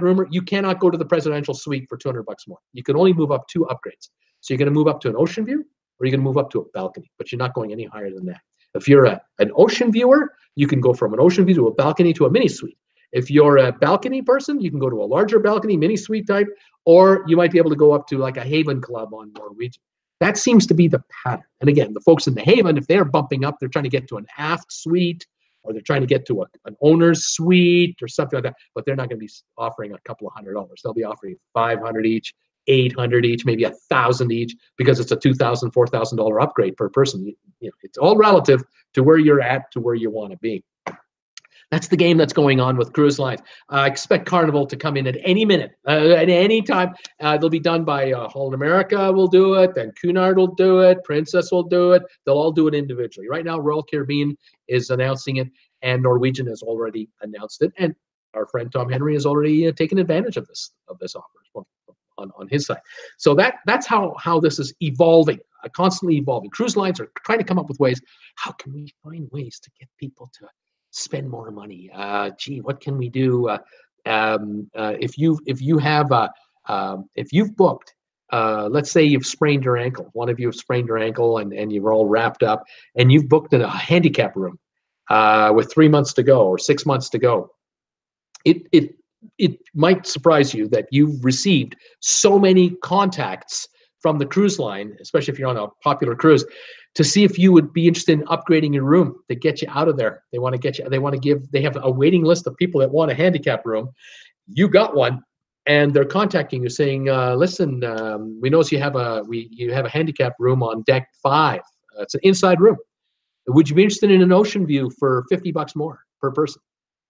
roomer, you cannot go to the presidential suite for $200 more. You can only move up 2 upgrades. So you're going to move up to an ocean view, or you're going to move up to a balcony, but you're not going any higher than that. If you're an ocean viewer, you can go from an ocean view to a balcony to a mini suite. If you're a balcony person, you can go to a larger balcony, mini suite type, or you might be able to go up to like a Haven Club on Norwegian. That seems to be the pattern. And again, the folks in the Haven, if they're bumping up, they're trying to get to an aft suite, or they're trying to get to an owner's suite or something like that, but they're not going to be offering a couple of $100. They'll be offering $500 each, $800 each, maybe $1,000 each, because it's a $2,000, $4,000 upgrade per person. It's all relative to where you're at, to where you want to be. That's the game that's going on with cruise lines. I expect Carnival to come in at any minute, at any time. They'll be done by Holland America will do it, then Cunard will do it, Princess will do it. They'll all do it individually. Right now, Royal Caribbean is announcing it, and Norwegian has already announced it, and our friend Tom Henry has already taken advantage of this offer on his side. So that's how this is evolving, constantly evolving. Cruise lines are trying to come up with ways. How can we find ways to get people to spend more money? Gee, what can we do? If you've booked, let's say you've sprained your ankle, one of you have sprained your ankle, and you're all wrapped up, and you've booked in a handicap room with 3 months to go or 6 months to go. It might surprise you that you've received so many contacts from the cruise line, especially if you're on a popular cruise, to see if you would be interested in upgrading your room to get you out of there. They want to get you. They have a waiting list of people that want a handicap room. You got one, and they're contacting you saying, "Listen, we know you have a handicap room on deck 5. It's an inside room. Would you be interested in an ocean view for $50 more per person?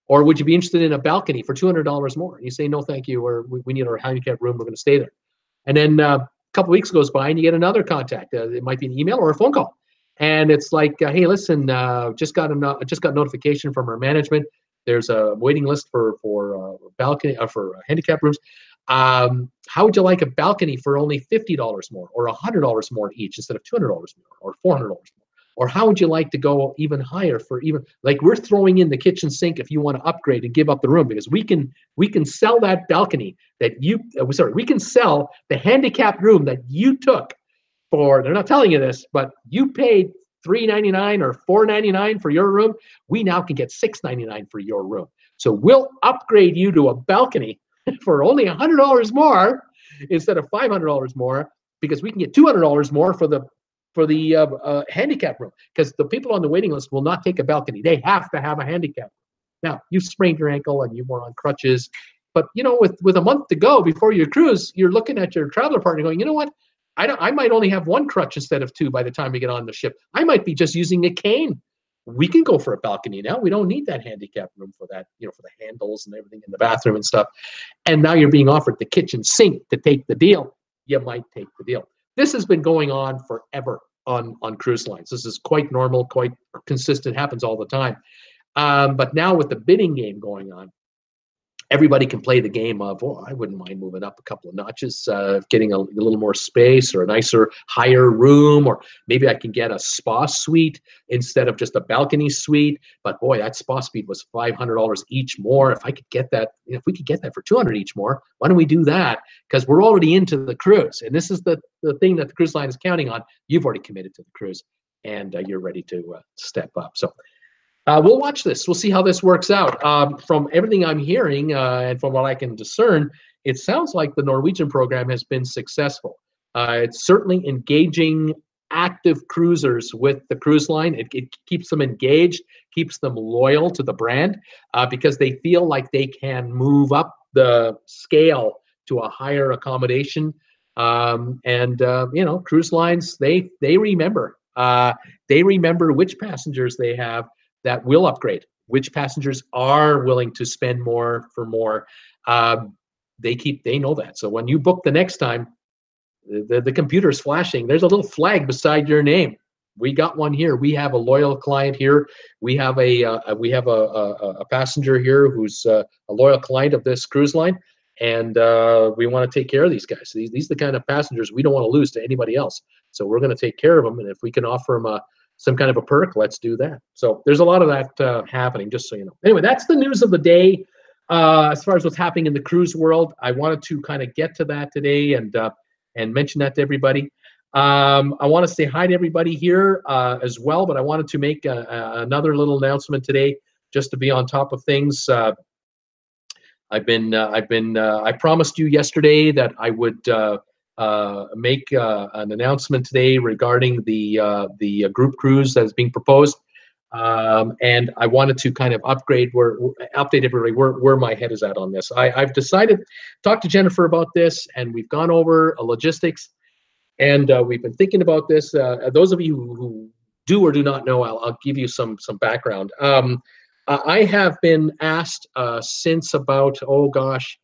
Or would you be interested in a balcony for $200 more?" And you say, "No, thank you. Or we need our handicap room. We're going to stay there." And then a couple of weeks goes by, and you get another contact. It might be an email or a phone call, and it's like, "Hey, listen, just got notification from our management. There's a waiting list for balcony for handicap rooms. How would you like a balcony for only $50 more, or $100 more each instead of $200 more, or $400 more? Or how would you like to go even higher for even, like, we're throwing in the kitchen sink if you want to upgrade and give up the room, because we can sell that balcony that we can sell the handicapped room that you took for," they're not telling you this, but you paid $399 or $499 for your room. We now can get $699 for your room. So we'll upgrade you to a balcony for only $100 more instead of $500 more, because we can get $200 more for the handicap room, because the people on the waiting list will not take a balcony. They have to have a handicap. Now, you've sprained your ankle and you were on crutches, but with a month to go before your cruise, you're looking at your traveler partner going, "You know what? I might only have 1 crutch instead of 2 by the time we get on the ship. I might be just using a cane. We can go for a balcony now. We don't need that handicap room for that, for the handles and everything in the bathroom and stuff." And now you're being offered the kitchen sink to take the deal. You might take the deal. This has been going on forever on cruise lines. This is quite normal, quite consistent, happens all the time. But now with the bidding game going on, everybody can play the game of, "Oh, I wouldn't mind moving up a couple of notches, getting a little more space, or a nicer, higher room, or maybe I can get a spa suite instead of just a balcony suite. But boy, that spa suite was $500 each more. If I could get that, if we could get that for $200 each more, why don't we do that? Because we're already into the cruise, and this is the thing that the cruise line is counting on. You've already committed to the cruise, and you're ready to step up." So we'll watch this. We'll see how this works out. From everything I'm hearing and from what I can discern, it sounds like the Norwegian program has been successful. It's certainly engaging active cruisers with the cruise line. It keeps them engaged, keeps them loyal to the brand, because they feel like they can move up the scale to a higher accommodation. Cruise lines, they remember. They remember which passengers they have that will upgrade, which passengers are willing to spend more for more. They know that. So when you book the next time, the computer's flashing. There's a little flag beside your name. We got one here. We have a loyal client here. We have a passenger here who's a loyal client of this cruise line, and we want to take care of these guys. These are the kind of passengers we don't want to lose to anybody else. So we're going to take care of them, and if we can offer them some kind of a perk, let's do that. So there's a lot of that happening, just so you know. Anyway, that's the news of the day. As far as what's happening in the cruise world, I wanted to kind of get to that today and mention that to everybody. I want to say hi to everybody here as well, but I wanted to make another little announcement today just to be on top of things. I promised you yesterday that I would make an announcement today regarding the group cruise that is being proposed, and I wanted to kind of update everybody where my head is at on this. I've decided, talked to Jennifer about this, and we've gone over logistics, and we've been thinking about this. Those of you who do or do not know, I'll give you some background. I have been asked since about, oh gosh,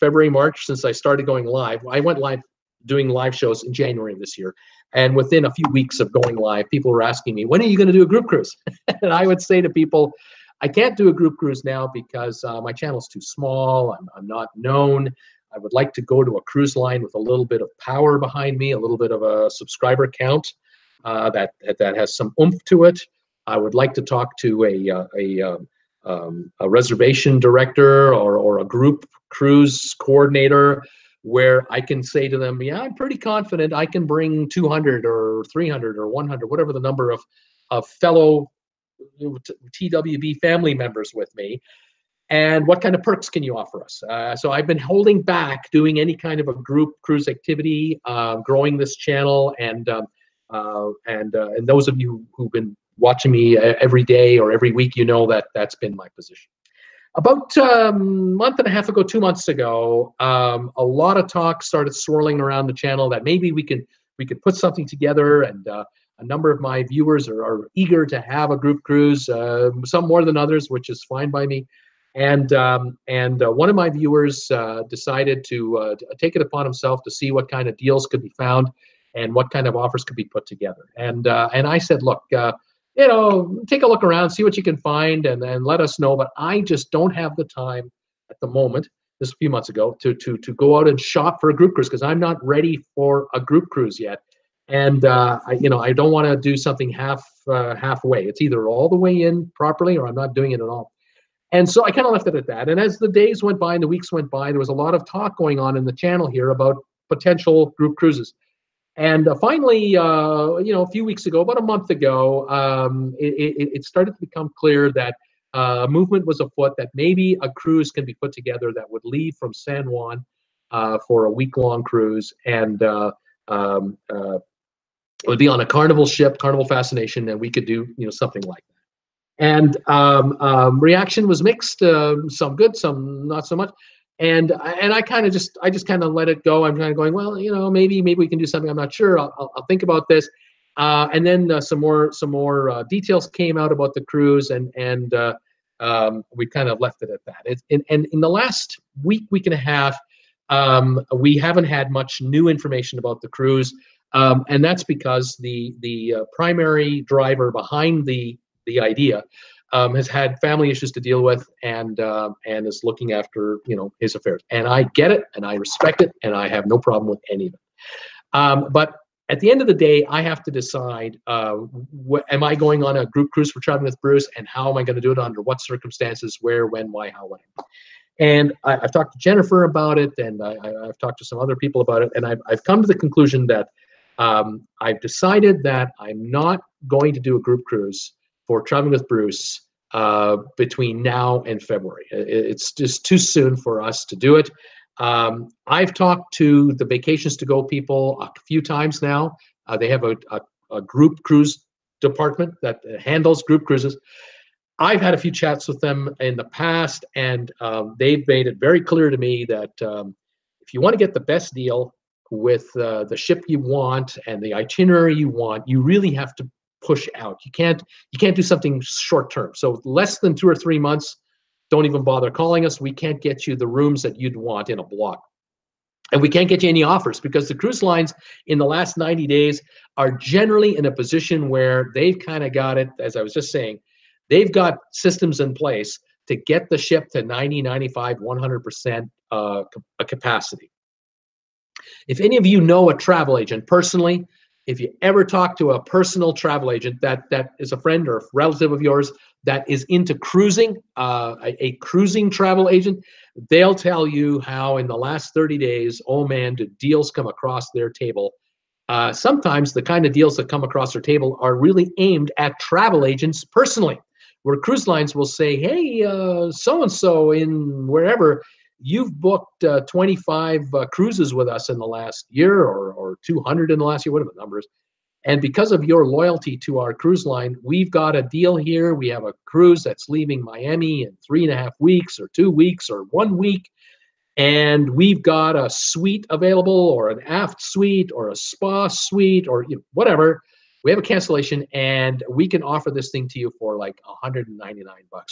February, March, since I started going live. I went live doing live shows in January of this year. And within a few weeks of going live, people were asking me, when are you going to do a group cruise? And I would say to people, I can't do a group cruise now because my channel's too small. I'm not known. I would like to go to a cruise line with a little bit of power behind me, a little bit of a subscriber count that has some oomph to it. I would like to talk to a reservation director or a group cruise coordinator where I can say to them, yeah, I'm pretty confident I can bring 200 or 300 or 100, whatever the number of fellow TWB family members with me. And what kind of perks can you offer us? So I've been holding back doing any kind of a group cruise activity, growing this channel, and those of you who've been watching me every day or every week, you know that that's been my position. About a month and a half ago, 2 months ago, a lot of talk started swirling around the channel that maybe we could put something together, and a number of my viewers are eager to have a group cruise, some more than others, which is fine by me. And one of my viewers decided to take it upon himself to see what kind of deals could be found and what kind of offers could be put together. And I said, look, you know, take a look around, see what you can find, and then let us know. But I just don't have the time at the moment, this a few months ago, to go out and shop for a group cruise, because I'm not ready for a group cruise yet. And I don't want to do something halfway. It's either all the way in properly or I'm not doing it at all. And so I kind of left it at that. And as the days went by and the weeks went by, there was a lot of talk going on in the channel here about potential group cruises. And finally, a few weeks ago, about a month ago, it started to become clear that movement was afoot, that maybe a cruise can be put together that would leave from San Juan for a week-long cruise, and it would be on a Carnival ship, Carnival Fascination, and we could do something like that. And reaction was mixed, some good, some not so much. And I just kind of let it go. I'm kind of going, well, maybe we can do something. I'm not sure. I'll think about this. And then some more details came out about the cruise, and we kind of left it at that. And in the last week and a half, we haven't had much new information about the cruise, and that's because the primary driver behind the idea has had family issues to deal with, and is looking after his affairs. And I get it, and I respect it, and I have no problem with any of it. But at the end of the day, I have to decide: am I going on a group cruise for Traveling with Bruce, and how am I going to do it, under what circumstances, where, when, why, how, when? And I've talked to Jennifer about it, and I've talked to some other people about it, and I've come to the conclusion that I've decided that I'm not going to do a group cruise for Traveling with Bruce between now and February. It's just too soon for us to do it. I've talked to the Vacations to Go people a few times now. They have a group cruise department that handles group cruises. I've had a few chats with them in the past, and they've made it very clear to me that if you want to get the best deal with the ship you want and the itinerary you want, you really have to push out. You can't do something short term. So less than 2 or 3 months, don't even bother calling us. We can't get you the rooms that you'd want in a block. And we can't get you any offers because the cruise lines in the last 90 days are generally in a position where they've kind of got it, as I was just saying, they've got systems in place to get the ship to 90, 95, 100% capacity. If any of you know a travel agent personally, if you ever talk to a personal travel agent that is a friend or a relative of yours that is into cruising, a cruising travel agent, they'll tell you how in the last 30 days, oh man, do deals come across their table. Sometimes the kind of deals that come across their table are really aimed at travel agents personally, where cruise lines will say, hey, so-and-so in wherever, you've booked 25 cruises with us in the last year or 200 in the last year, whatever the number is. And because of your loyalty to our cruise line, we've got a deal here. We have a cruise that's leaving Miami in 3.5 weeks or 2 weeks or 1 week. And we've got a suite available or an aft suite or a spa suite or whatever. We have a cancellation and we can offer this thing to you for like $199.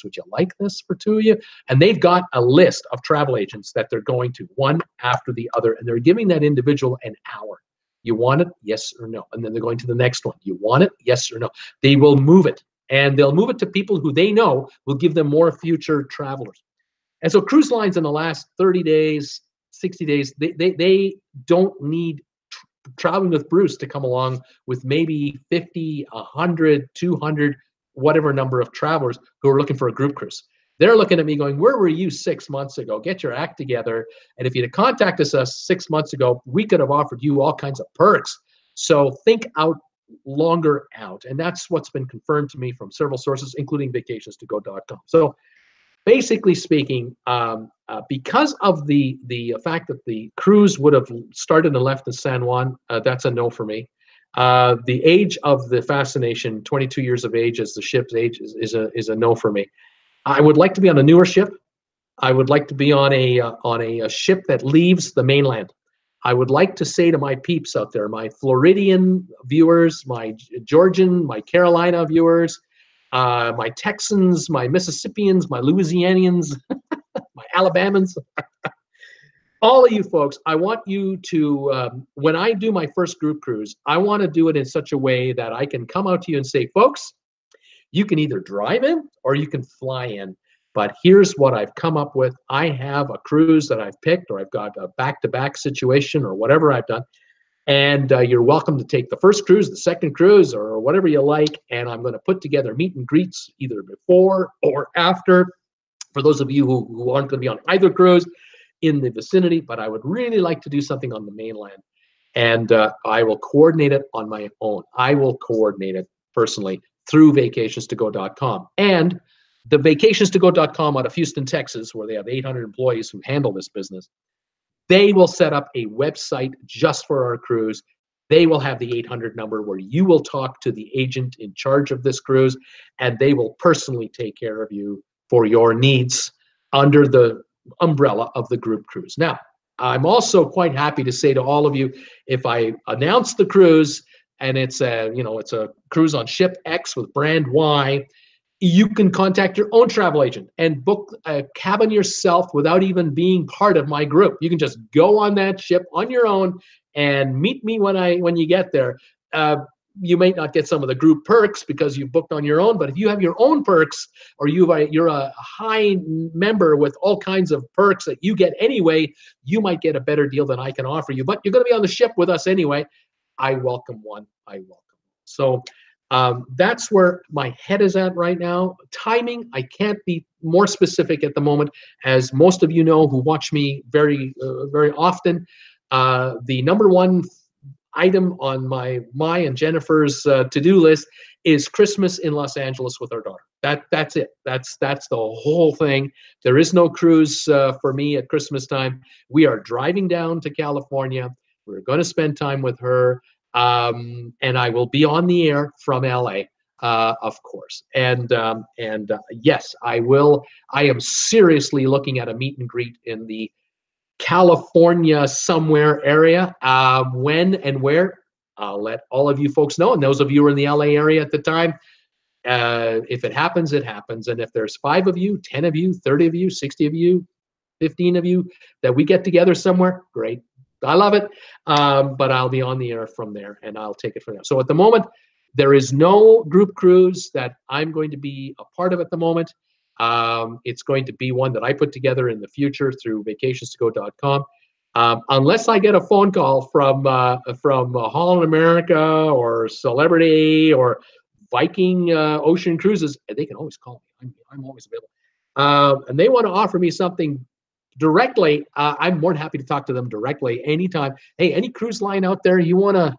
Would you like this for two of you? And they've got a list of travel agents that they're going to one after the other, and they're giving that individual an hour. You want it? Yes or no? And then they're going to the next one. You want it? Yes or no? They will move it, and they'll move it to people who they know will give them more future travelers. And so cruise lines in the last 30 days, 60 days, they don't need traveling with Bruce to come along with maybe 50, 100, 200, whatever number of travelers who are looking for a group cruise. They're looking at me going, where were you 6 months ago? Get your act together. And if you'd have contacted us 6 months ago, we could have offered you all kinds of perks. So think out longer out. And that's what's been confirmed to me from several sources, including vacations2go.com. So basically speaking, because of the fact that the cruise would have started and left in San Juan, that's a no for me. The age of the fascination, 22 years of age as the ship's age, is a no for me. I would like to be on a newer ship. I would like to be on a ship that leaves the mainland. I would like to say to my peeps out there, my Floridian viewers, my Georgian, my Carolina viewers, my Texans, my Mississippians, my Louisianians, my Alabamans, all of you folks, I want you to, when I do my first group cruise, I want to do it in such a way that I can come out to you and say, folks, you can either drive in or you can fly in. But here's what I've come up with. I have a cruise that I've picked, or I've got a back-to-back situation, or whatever I've done. And you're welcome to take the first cruise, the second cruise, or whatever you like. And I'm going to put together meet and greets either before or after for those of you who aren't going to be on either cruise in the vicinity. But I would really like to do something on the mainland. And I will coordinate it on my own. I will coordinate it personally through vacations2go.com. And the vacations2go.com out of Houston, Texas, where they have 800 employees who handle this business, they will set up a website just for our cruise. They will have the 800 number where you will talk to the agent in charge of this cruise, and they will personally take care of you for your needs under the umbrella of the group cruise. Now, I'm also quite happy to say to all of you, if I announce the cruise and it's a cruise on ship X with brand Y, you can contact your own travel agent and book a cabin yourself without even being part of my group. You can just go on that ship on your own and meet me when you get there. You may not get some of the group perks because you booked on your own, but if you have your own perks, or you're a high member with all kinds of perks that you get anyway, you might get a better deal than I can offer you. But you're going to be on the ship with us anyway. I welcome one. I welcome. So that's where my head is at right now. Timing, I can't be more specific at the moment, as most of you know who watch me very often. The number one item on my and Jennifer's to-do list is Christmas in Los Angeles with our daughter. That's it. That's the whole thing. There is no cruise for me at Christmas time. We are driving down to California. We're going to spend time with her. And I will be on the air from LA, of course. And yes, I will. I am seriously looking at a meet and greet in the California somewhere area. When and where, I'll let all of you folks know. And those of you who are in the LA area at the time, if it happens, it happens. And if there's 5 of you, 10 of you, 30 of you, 60 of you, 15 of you that we get together somewhere, great. I love it. But I'll be on the air from there, and I'll take it from there. So at the moment, there is no group cruise that I'm going to be a part of at the moment. It's going to be one that I put together in the future through vacationstogo.com. Unless I get a phone call from Holland America or Celebrity or Viking Ocean Cruises, and they can always call me. I'm always available. And they want to offer me something directly. I'm more than happy to talk to them directly anytime. Hey, any cruise line out there you want to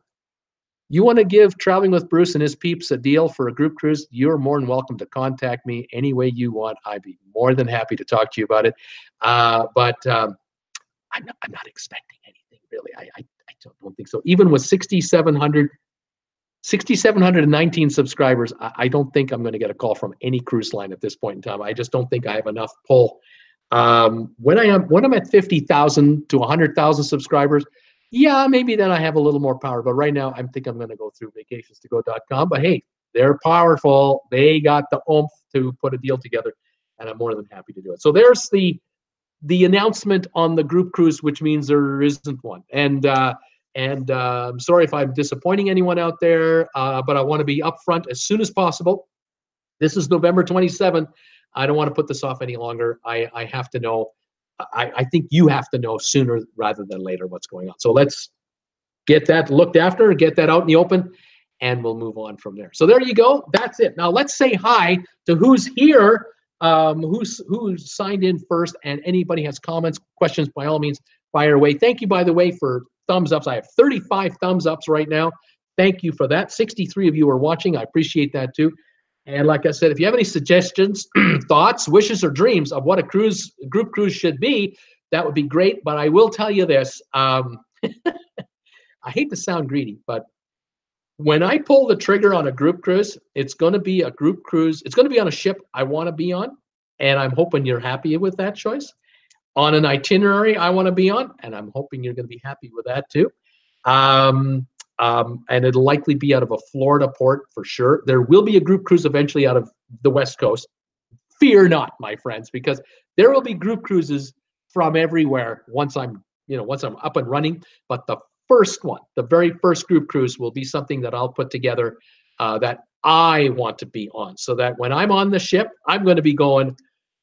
give Traveling with Bruce and his peeps a deal for a group cruise, you're more than welcome to contact me any way you want. I'd be more than happy to talk to you about it. But I'm not expecting anything really. I don't think so. Even with 6,719 subscribers, I don't think I'm going to get a call from any cruise line at this point in time. I just don't think I have enough pull. When I'm at 50,000 to 100,000 subscribers, yeah, maybe then I have a little more power. But right now, I think I'm going to go through vacationstogo.com. But hey, they're powerful. They got the oomph to put a deal together, and I'm more than happy to do it. So there's the announcement on the group cruise, which means there isn't one. And I'm sorry if I'm disappointing anyone out there, but I want to be upfront as soon as possible. This is November 27th. I don't want to put this off any longer. I have to know. I think you have to know sooner rather than later what's going on. So let's get that looked after, get that out in the open, and we'll move on from there. So there you go. That's it. Now let's say hi to who's here. Who's signed in first, and anybody has comments, questions, by all means, fire away. Thank you, by the way, for thumbs ups. I have 35 thumbs ups right now. Thank you for that. 63 of you are watching. I appreciate that too. And like I said, if you have any suggestions, thoughts, wishes, or dreams of what a group cruise should be, that would be great. But I will tell you this. I hate to sound greedy, but when I pull the trigger on a group cruise, it's going to be a group cruise. It's going to be on a ship I want to be on, and I'm hoping you're happy with that choice. On an itinerary I want to be on, and I'm hoping you're going to be happy with that too. And it'll likely be out of a Florida port for sure. There will be a group cruise eventually out of the West Coast. Fear not, my friends, because there will be group cruises from everywhere once I'm up and running. But the first one, the very first group cruise, will be something that I'll put together that I want to be on, so that when I'm on the ship, I'm going to be going,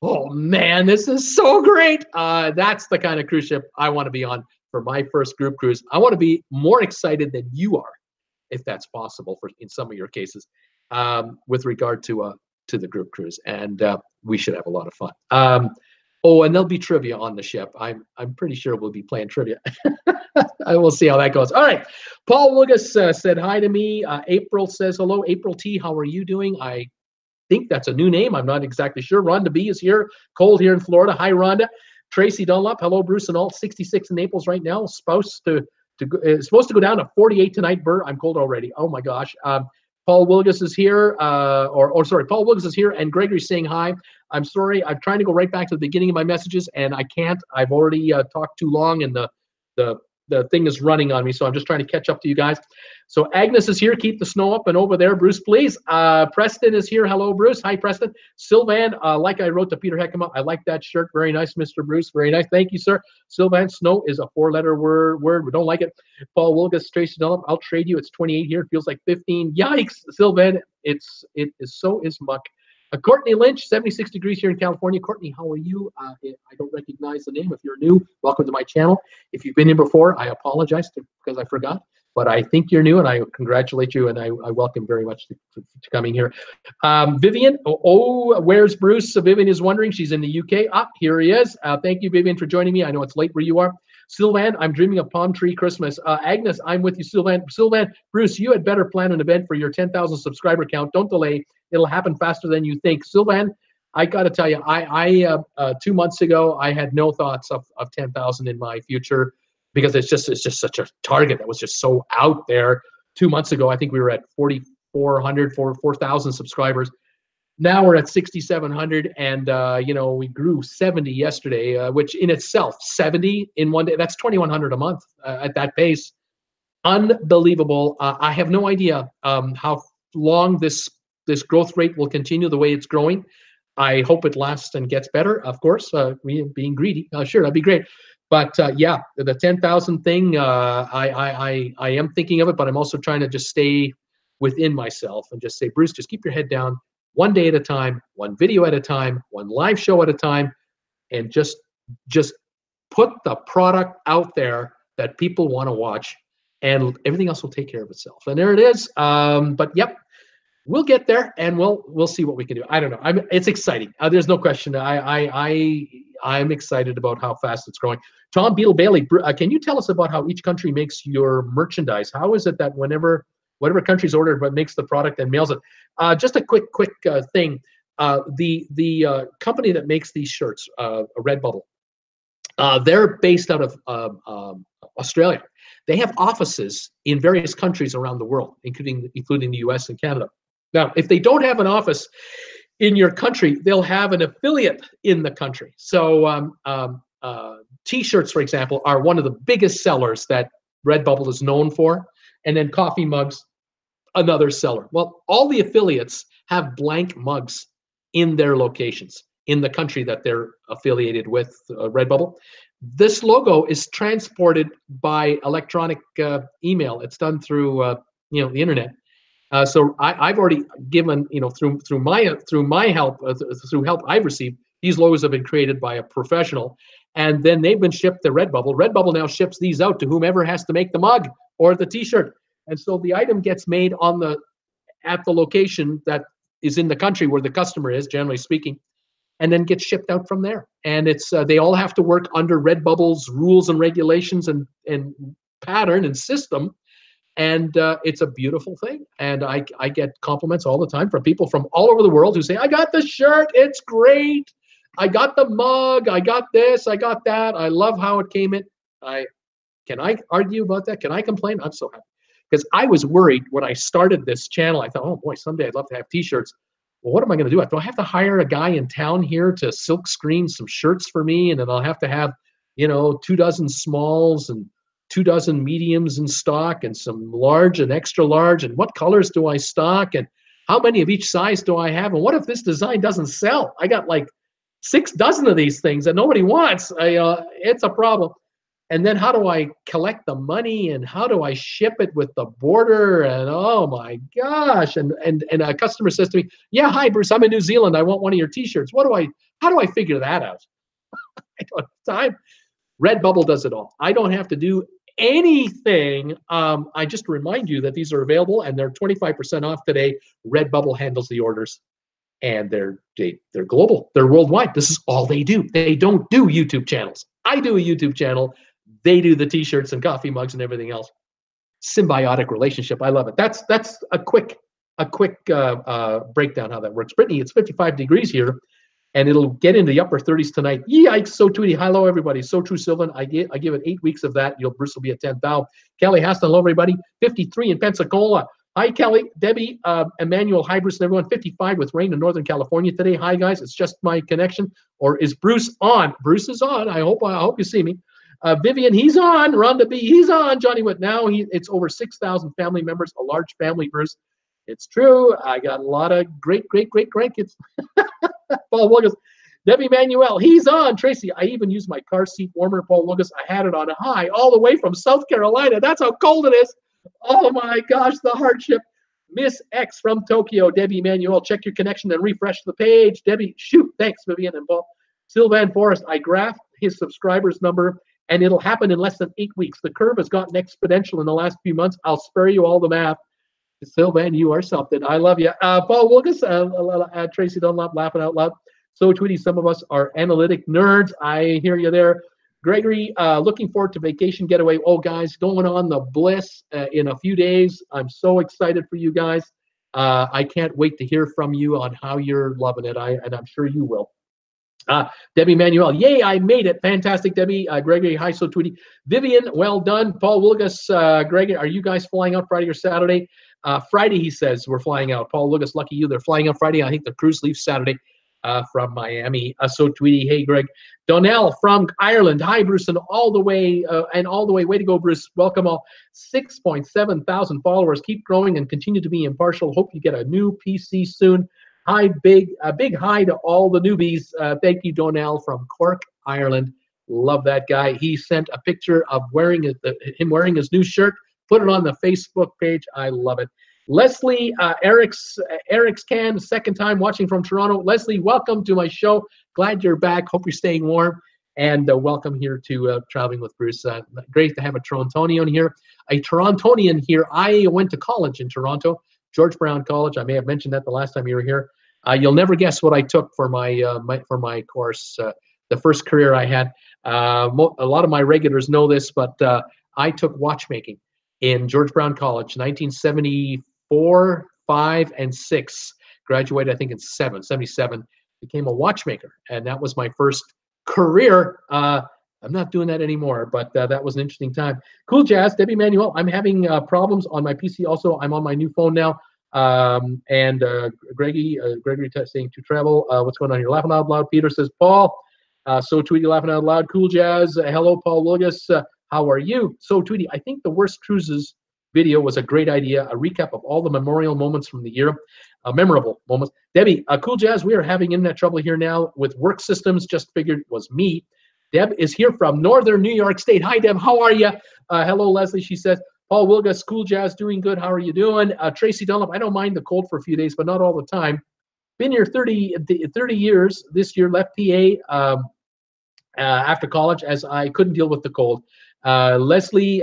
oh man, this is so great. That's the kind of cruise ship I want to be on for my first group cruise. I want to be more excited than you are, if that's possible in some of your cases, with regard to the group cruise. And we should have a lot of fun. Oh, and there'll be trivia on the ship. I'm pretty sure we'll be playing trivia. I will see how that goes. All right. Paul Lucas said hi to me. April says hello. April T, how are you doing? I think that's a new name. I'm not exactly sure. Rhonda B is here. Cold here in Florida. Hi, Rhonda. Tracy Dunlop. Hello, Bruce and all. 66 in Naples right now. Supposed to go down to 48 tonight. Burr, I'm cold already. Oh my gosh. Paul Wilgus is here. Paul Wilgus is here, and Gregory's saying hi. I'm sorry. I'm trying to go right back to the beginning of my messages, and I can't. I've already talked too long, and the thing is running on me, so I'm just trying to catch up to you guys. So Agnes is here. Keep the snow up and over there, Bruce, please. Preston is here. Hello, Bruce. Hi, Preston. Sylvan, like I wrote to Peter Heckema, I like that shirt. Very nice, Mr. Bruce. Very nice. Thank you, sir. Sylvan, snow is a 4-letter word. We don't like it. Paul Wilgus, Tracy Dunlop, I'll trade you. It's 28 here. It feels like 15. Yikes, Sylvan. It is so is muck. Courtney Lynch, 76 degrees here in California. Courtney, how are you? I don't recognize the name. If you're new, welcome to my channel. If you've been here before, I apologize because I forgot. But I think you're new, and I congratulate you, and I welcome very much to coming here. Vivian, where's Bruce? So Vivian is wondering. She's in the UK. Here he is. Thank you, Vivian, for joining me. I know it's late where you are. Sylvan, I'm dreaming of palm tree Christmas. Agnes, I'm with you, Sylvan. Sylvan, Bruce, you had better plan an event for your 10,000 subscriber count. Don't delay. It'll happen faster than you think. Sylvan, I got to tell you, I 2 months ago, I had no thoughts of 10,000 in my future, because it's just such a target that was just so out there. 2 months ago, I think we were at 4,400, 4,000 subscribers. Now we're at 6,700, and we grew 70 yesterday, which in itself, 70 in one day, that's 2,100 a month at that pace. Unbelievable. I have no idea how long this growth rate will continue the way it's growing. I hope it lasts and gets better, of course. We being greedy, sure, that'd be great. But yeah, the 10,000 thing, I am thinking of it, but I'm also trying to just stay within myself and just say, Bruce, just keep your head down, one day at a time, one video at a time, one live show at a time, and just put the product out there that people want to watch, and everything else will take care of itself. And there it is. But yep, we'll get there, and we'll see what we can do. I don't know. It's exciting. There's no question. I'm excited about how fast it's growing. Tom Beetle Bailey, can you tell us about how each country makes your merchandise? How is it that whatever country's ordered, but makes the product and mails it? Just a quick thing. The company that makes these shirts, RedBubble, they're based out of Australia. They have offices in various countries around the world, including the U.S. and Canada. Now, if they don't have an office in your country, they'll have an affiliate in the country. So T-shirts, for example, are one of the biggest sellers that RedBubble is known for. And then coffee mugs, another seller. Well, all the affiliates have blank mugs in their locations in the country that they're affiliated with, RedBubble. This logo is transported by electronic email. It's done through the internet. So I've already given, through my help, through help I've received, these logos have been created by a professional, and then they've been shipped to RedBubble. RedBubble now ships these out to whomever has to make the mug or the T-shirt, and so the item gets made at the location that is in the country where the customer is, generally speaking, and then gets shipped out from there. And it's they all have to work under RedBubble's rules and regulations and pattern and system. And it's a beautiful thing. And I get compliments all the time from people from all over the world who say, I got the shirt, it's great. I got the mug, I got this, I got that. I love how it came in. Can I argue about that? Can I complain? I'm so happy. Because I was worried when I started this channel. I thought, oh boy, someday I'd love to have T-shirts. Well, what am I going to do? Do I have to hire a guy in town here to silk screen some shirts for me? And then I'll have to have, 24 smalls and 24 mediums in stock and some large and extra large. And what colors do I stock? And how many of each size do I have? And what if this design doesn't sell? I got like 6 dozen of these things that nobody wants. It's a problem. And then how do I collect the money, and how do I ship it with the border? And oh my gosh. And a customer says to me, yeah, hi Bruce, I'm in New Zealand. I want one of your T-shirts. How do I figure that out? I don't have time. RedBubble does it all. I don't have to do anything. I just remind you that these are available, and they're 25% off today. RedBubble handles the orders, and they're global. They're worldwide. This is all they do. They don't do YouTube channels. I do a YouTube channel. They do the T-shirts and coffee mugs and everything else. Symbiotic relationship. I love it. That's a quick breakdown how that works. Brittany, it's 55 degrees here, and it'll get into the upper 30s tonight. Yikes! So Tweety. Hello everybody. So true, Sylvan. I give it 8 weeks of that. Bruce will be at 10,000. Kelly Haston, hello everybody. 53 in Pensacola. Hi Kelly, Debbie, Emmanuel, hi Bruce and everyone. 55 with rain in Northern California today. Hi guys, it's just my connection. Or is Bruce on? Bruce is on. I hope you see me. Vivian, he's on. Rhonda B, he's on. Johnny Witt, now it's over 6,000 family members, a large family, Bruce. It's true. I got a lot of great grandkids. Paul Wilgus, Debbie Manuel, he's on. Tracy, I even used my car seat warmer. Paul Wilgus, I had it on a high all the way from South Carolina. That's how cold it is. Oh my gosh, the hardship. Miss X from Tokyo, Debbie Manuel, check your connection and refresh the page. Debbie, shoot, thanks, Vivian and Paul. Sylvan Forrest, I graphed his subscribers number, and it'll happen in less than 8 weeks. The curve has gotten exponential in the last few months. I'll spare you all the math. Sylvan, you are something. I love you. Paul Wilkes, Tracy Dunlop, laughing out loud. So Tweety, some of us are analytic nerds. I hear you there. Gregory, looking forward to vacation getaway. Oh, guys, going on the Bliss in a few days. I'm so excited for you guys. I can't wait to hear from you on how you're loving it, and I'm sure you will. Debbie Manuel, yay, I made it. Fantastic, Debbie. Gregory, hi, so Tweety. Vivian, well done. Paul Wilgus, Gregory, are you guys flying out Friday or Saturday? Friday, he says, we're flying out. Paul Wilgus, lucky you. They're flying out Friday. I think the cruise leaves Saturday. From Miami. So Tweety, hey Greg. Donnell from Ireland. Hi Bruce, and all the way, way to go, Bruce. Welcome all. 6.7 thousand followers. Keep growing and continue to be impartial. Hope you get a new PC soon. Hi, big hi to all the newbies. Thank you, Donnell from Cork, Ireland. Love that guy. He sent a picture of him wearing his new shirt, put it on the Facebook page. I love it. Leslie, Eric's Can, second time watching from Toronto. Leslie, welcome to my show. Glad you're back. Hope you're staying warm. And welcome here to Traveling with Bruce. Great to have a Torontonian here. I went to college in Toronto, George Brown College. I may have mentioned that the last time you were here. You'll never guess what I took for my course. The first career I had. A lot of my regulars know this, but I took watchmaking in George Brown College, 1974, 5, and 6. Graduated, I think, in 77. Became a watchmaker, and that was my first career. I'm not doing that anymore, but that was an interesting time. Cool Jazz, Debbie Manuel. I'm having problems on my PC. Also, I'm on my new phone now. Gregory saying to travel. What's going on here? Laughing out loud. Peter says, Paul. So Tweety laughing out loud. Cool Jazz. Hello, Paul Wilgus. How are you? So Tweety, I think the Worst Cruises video was a great idea. A recap of all the memorial moments from the year. Memorable moments. Debbie, Cool Jazz, we are having internet trouble here now with work systems. Just figured it was me. Deb is here from Northern New York State. Hi, Deb. How are you? Hello, Leslie. She says, Paul Wilgus, Cool Jazz, doing good. How are you doing? Tracy Dunlop, I don't mind the cold for a few days, but not all the time. Been here 30 years this year, left PA after college as I couldn't deal with the cold. Leslie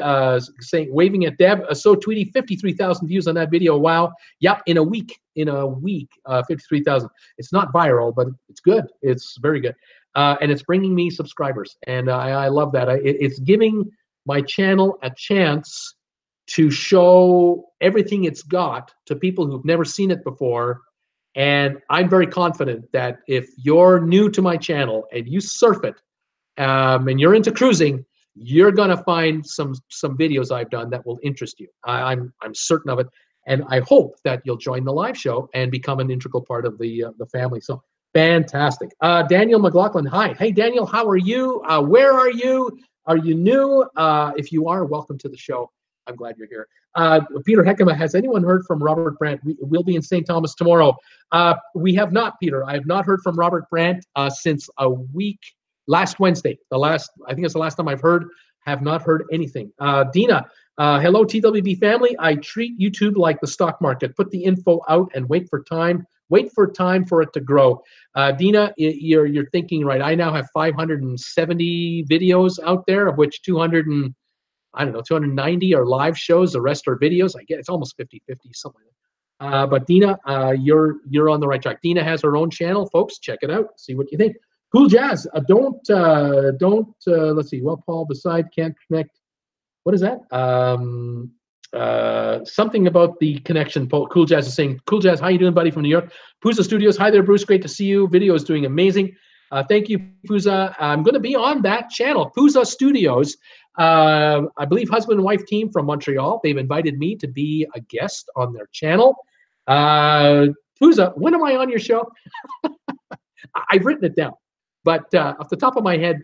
saying, waving at Deb. So Tweety, 53,000 views on that video. Wow. Yep, in a week, 53,000. It's not viral, but it's good. It's very good. And it's bringing me subscribers. And I love that. It's giving my channel a chance to show everything it's got to people who've never seen it before. And I'm very confident that if you're new to my channel and you surf it and you're into cruising, you're going to find some videos I've done that will interest you. I'm certain of it. And I hope that you'll join the live show and become an integral part of the family. So fantastic. Daniel McLaughlin, hi. Hey, Daniel, how are you? Where are you? Are you new? If you are, welcome to the show. I'm glad you're here. Peter Heckema, has anyone heard from Robert Brandt? We'll be in St. Thomas tomorrow. We have not, Peter. I have not heard from Robert Brandt since a week, last Wednesday. I think it's the last time I've heard. Have not heard anything. Dina, hello, TWB family. I treat YouTube like the stock market. Put the info out and wait for time for it to grow. Dina, you're thinking right. I now have 570 videos out there, of which 290 are live shows. The rest are videos. I get it's almost 50-50, something like that. But Dina, you're on the right track. Dina has her own channel, folks. Check it out. See what you think. Cool Jazz. Let's see. Well, Paul, beside can't connect. What is that? Something about the connection. Cool Jazz is saying, Cool Jazz, how you doing, buddy, from New York? Puza Studios. Hi there, Bruce. Great to see you. Video is doing amazing. Thank you, Puza. I'm going to be on that channel, Puza Studios. I believe husband and wife team from Montreal. They've invited me to be a guest on their channel. Puza, when am I on your show? I've written it down, but off the top of my head,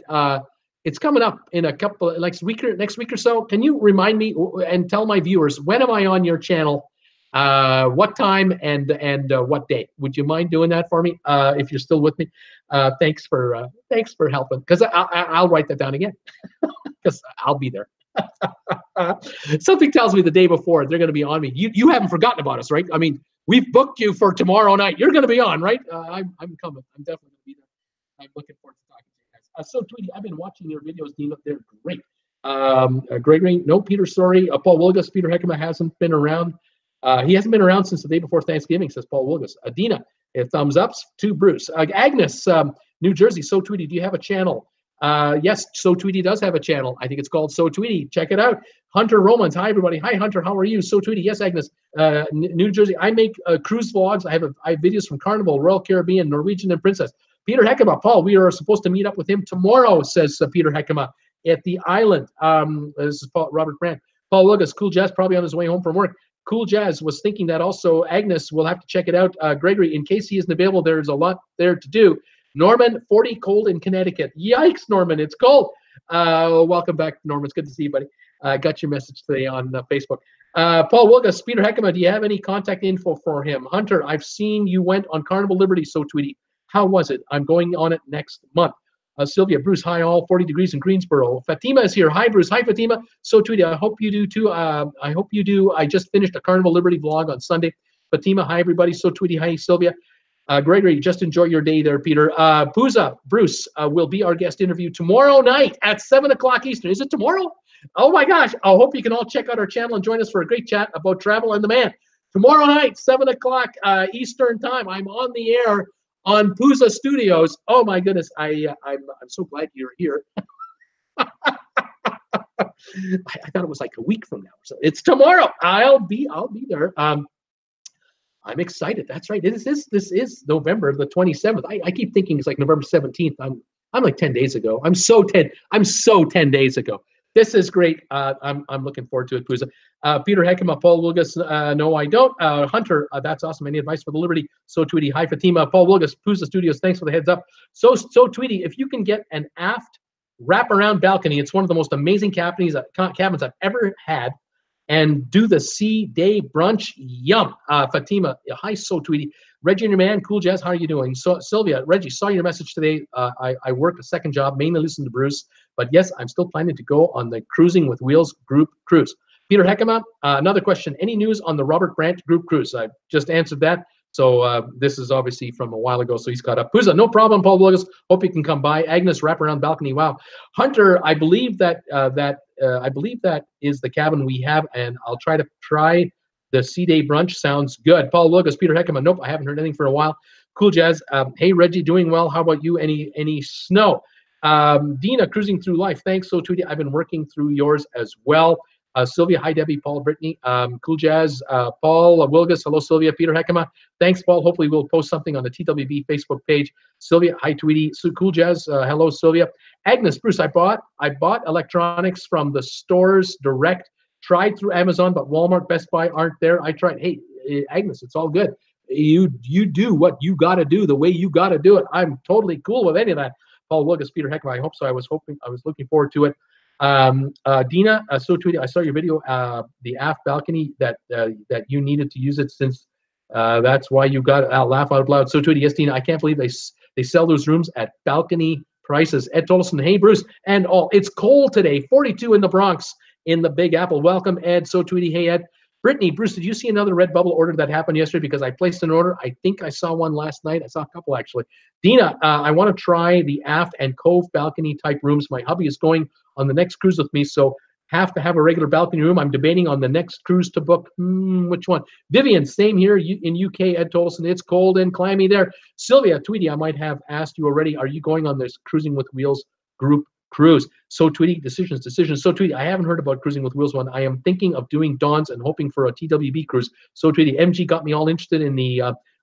it's coming up in a couple, next week or so. Can you remind me and tell my viewers, when am I on your channel? What time and what day? Would you mind doing that for me if you're still with me? Thanks for helping, because I'll write that down again because I'll be there. Something tells me the day before they're going to be on me. You haven't forgotten about us, right? I mean, we've booked you for tomorrow night. You're going to be on, right? I'm coming. I'm definitely going to be there. I'm looking forward to talking to you guys. So Tweety, I've been watching your videos, Dina. They're great. Gregory, no, Peter, sorry. Paul Wilgus, Peter Heckema hasn't been around. He hasn't been around since the day before Thanksgiving, says Paul Wilgus. Dina, thumbs ups to Bruce. Agnes, New Jersey. So Tweety, do you have a channel? Yes, So Tweety does have a channel. I think it's called So Tweety. Check it out. Hunter Romans. Hi, everybody. Hi, Hunter. How are you? So Tweety. Yes, Agnes. New Jersey. I make cruise vlogs. I have videos from Carnival, Royal Caribbean, Norwegian, and Princess. Peter Heckema. Paul, we are supposed to meet up with him tomorrow, says Peter Heckema, at the island. This is Robert Brandt. Paul Wilgus. Cool Jazz, probably on his way home from work. Cool Jazz was thinking that also. Agnes will have to check it out. Gregory, in case he isn't available, there's a lot there to do. Norman, 40 cold in Connecticut. Yikes, Norman, it's cold. Welcome back, Norman. It's good to see you, buddy. Got your message today on Facebook. Paul Wilgus, Peter Heckema, do you have any contact info for him? Hunter, I've seen you went on Carnival Liberty, So Tweety. How was it? I'm going on it next month. Sylvia, Bruce, hi all, 40 degrees in Greensboro. Fatima is here. Hi, Bruce. Hi, Fatima. So Tweety, I hope you do too. I hope you do. I just finished a Carnival Liberty vlog on Sunday. Fatima, hi, everybody. So Tweety, hi, Sylvia. Gregory, just enjoy your day there, Peter. Pooza, Bruce will be our guest interview tomorrow night at 7 o'clock Eastern. Is it tomorrow? Oh my gosh. I hope you can all check out our channel and join us for a great chat about travel and the man. Tomorrow night, 7 o'clock Eastern time. I'm on the air on Pooza Studios. Oh my goodness. I'm so glad you're here. I thought it was like a week from now. So it's tomorrow. I'll be there. I'm excited. That's right. This is November the 27th. I keep thinking it's like November 17th. I'm like 10 days ago. I'm so 10 days ago. This is great. I'm looking forward to it, Pooza. Peter Heckema, Paul Wilgus. No, I don't. Hunter, that's awesome. Any advice for the Liberty? So Tweety. Hi, Fatima. Paul Wilgus, Pooza Studios. Thanks for the heads up. So Tweety, if you can get an aft wraparound balcony, it's one of the most amazing cabins I've ever had. And do the sea day brunch. Yum. Fatima, hi, So Tweety. Reggie and your man, Cool Jazz, how are you doing? So Sylvia, Reggie, saw your message today. I work a second job, mainly listen to Bruce. But yes, I'm still planning to go on the Cruising with Wheels group cruise. Peter Heckema, another question. Any news on the Robert Brandt group cruise? I just answered that. So this is obviously from a while ago, so he's caught up. Pooza, no problem, Paul Willis. Hope you can come by. Agnes, wraparound balcony. Wow. Hunter, I believe that is the cabin we have, and I'll try the sea day brunch. Sounds good. Paul Willis, Peter Heckema. Nope, I haven't heard anything for a while. Cool Jazz. Hey Reggie, doing well. How about you? Any snow? Dina, cruising through life. Thanks, So Tweety. I've been working through yours as well. Sylvia, hi Debbie, Paul, Brittany, Cool Jazz, Paul, Wilgus, hello Sylvia, Peter Heckema. Thanks, Paul. Hopefully we'll post something on the TWB Facebook page. Sylvia, hi Tweety. Cool Jazz, hello Sylvia. Agnes, Bruce, I bought electronics from the stores direct. Tried through Amazon, but Walmart, Best Buy aren't there. I tried. Hey, Agnes, it's all good. You do what you got to do the way you got to do it. I'm totally cool with any of that. Paul Wilgus, Peter Heckema. I hope so. I was looking forward to it. Dina, So Tweety, I saw your video, the aft balcony that you needed to use it since that's why you got laugh out loud. So Tweety, yes, Dina, I can't believe they sell those rooms at balcony prices. Ed Tolson, hey Bruce, and all. It's cold today, 42 in the Bronx in the Big Apple. Welcome, Ed. So Tweety, hey Ed. Brittany, Bruce, did you see another RedBubble order that happened yesterday? Because I placed an order. I think I saw one last night. I saw a couple actually. Dina, I want to try the aft and cove balcony type rooms. My hubby is going on the next cruise with me, so have to have a regular balcony room. I'm debating on the next cruise to book. Which one? Vivian, same here in UK. Ed Tolson, it's cold and clammy there. Sylvia, Tweety, I might have asked you already. Are you going on this Cruising with Wheels group cruise? So Tweety, decisions. So Tweety, I haven't heard about Cruising with Wheels one. I am thinking of doing Dawn's and hoping for a TWB cruise. So Tweety, MG got me all interested in the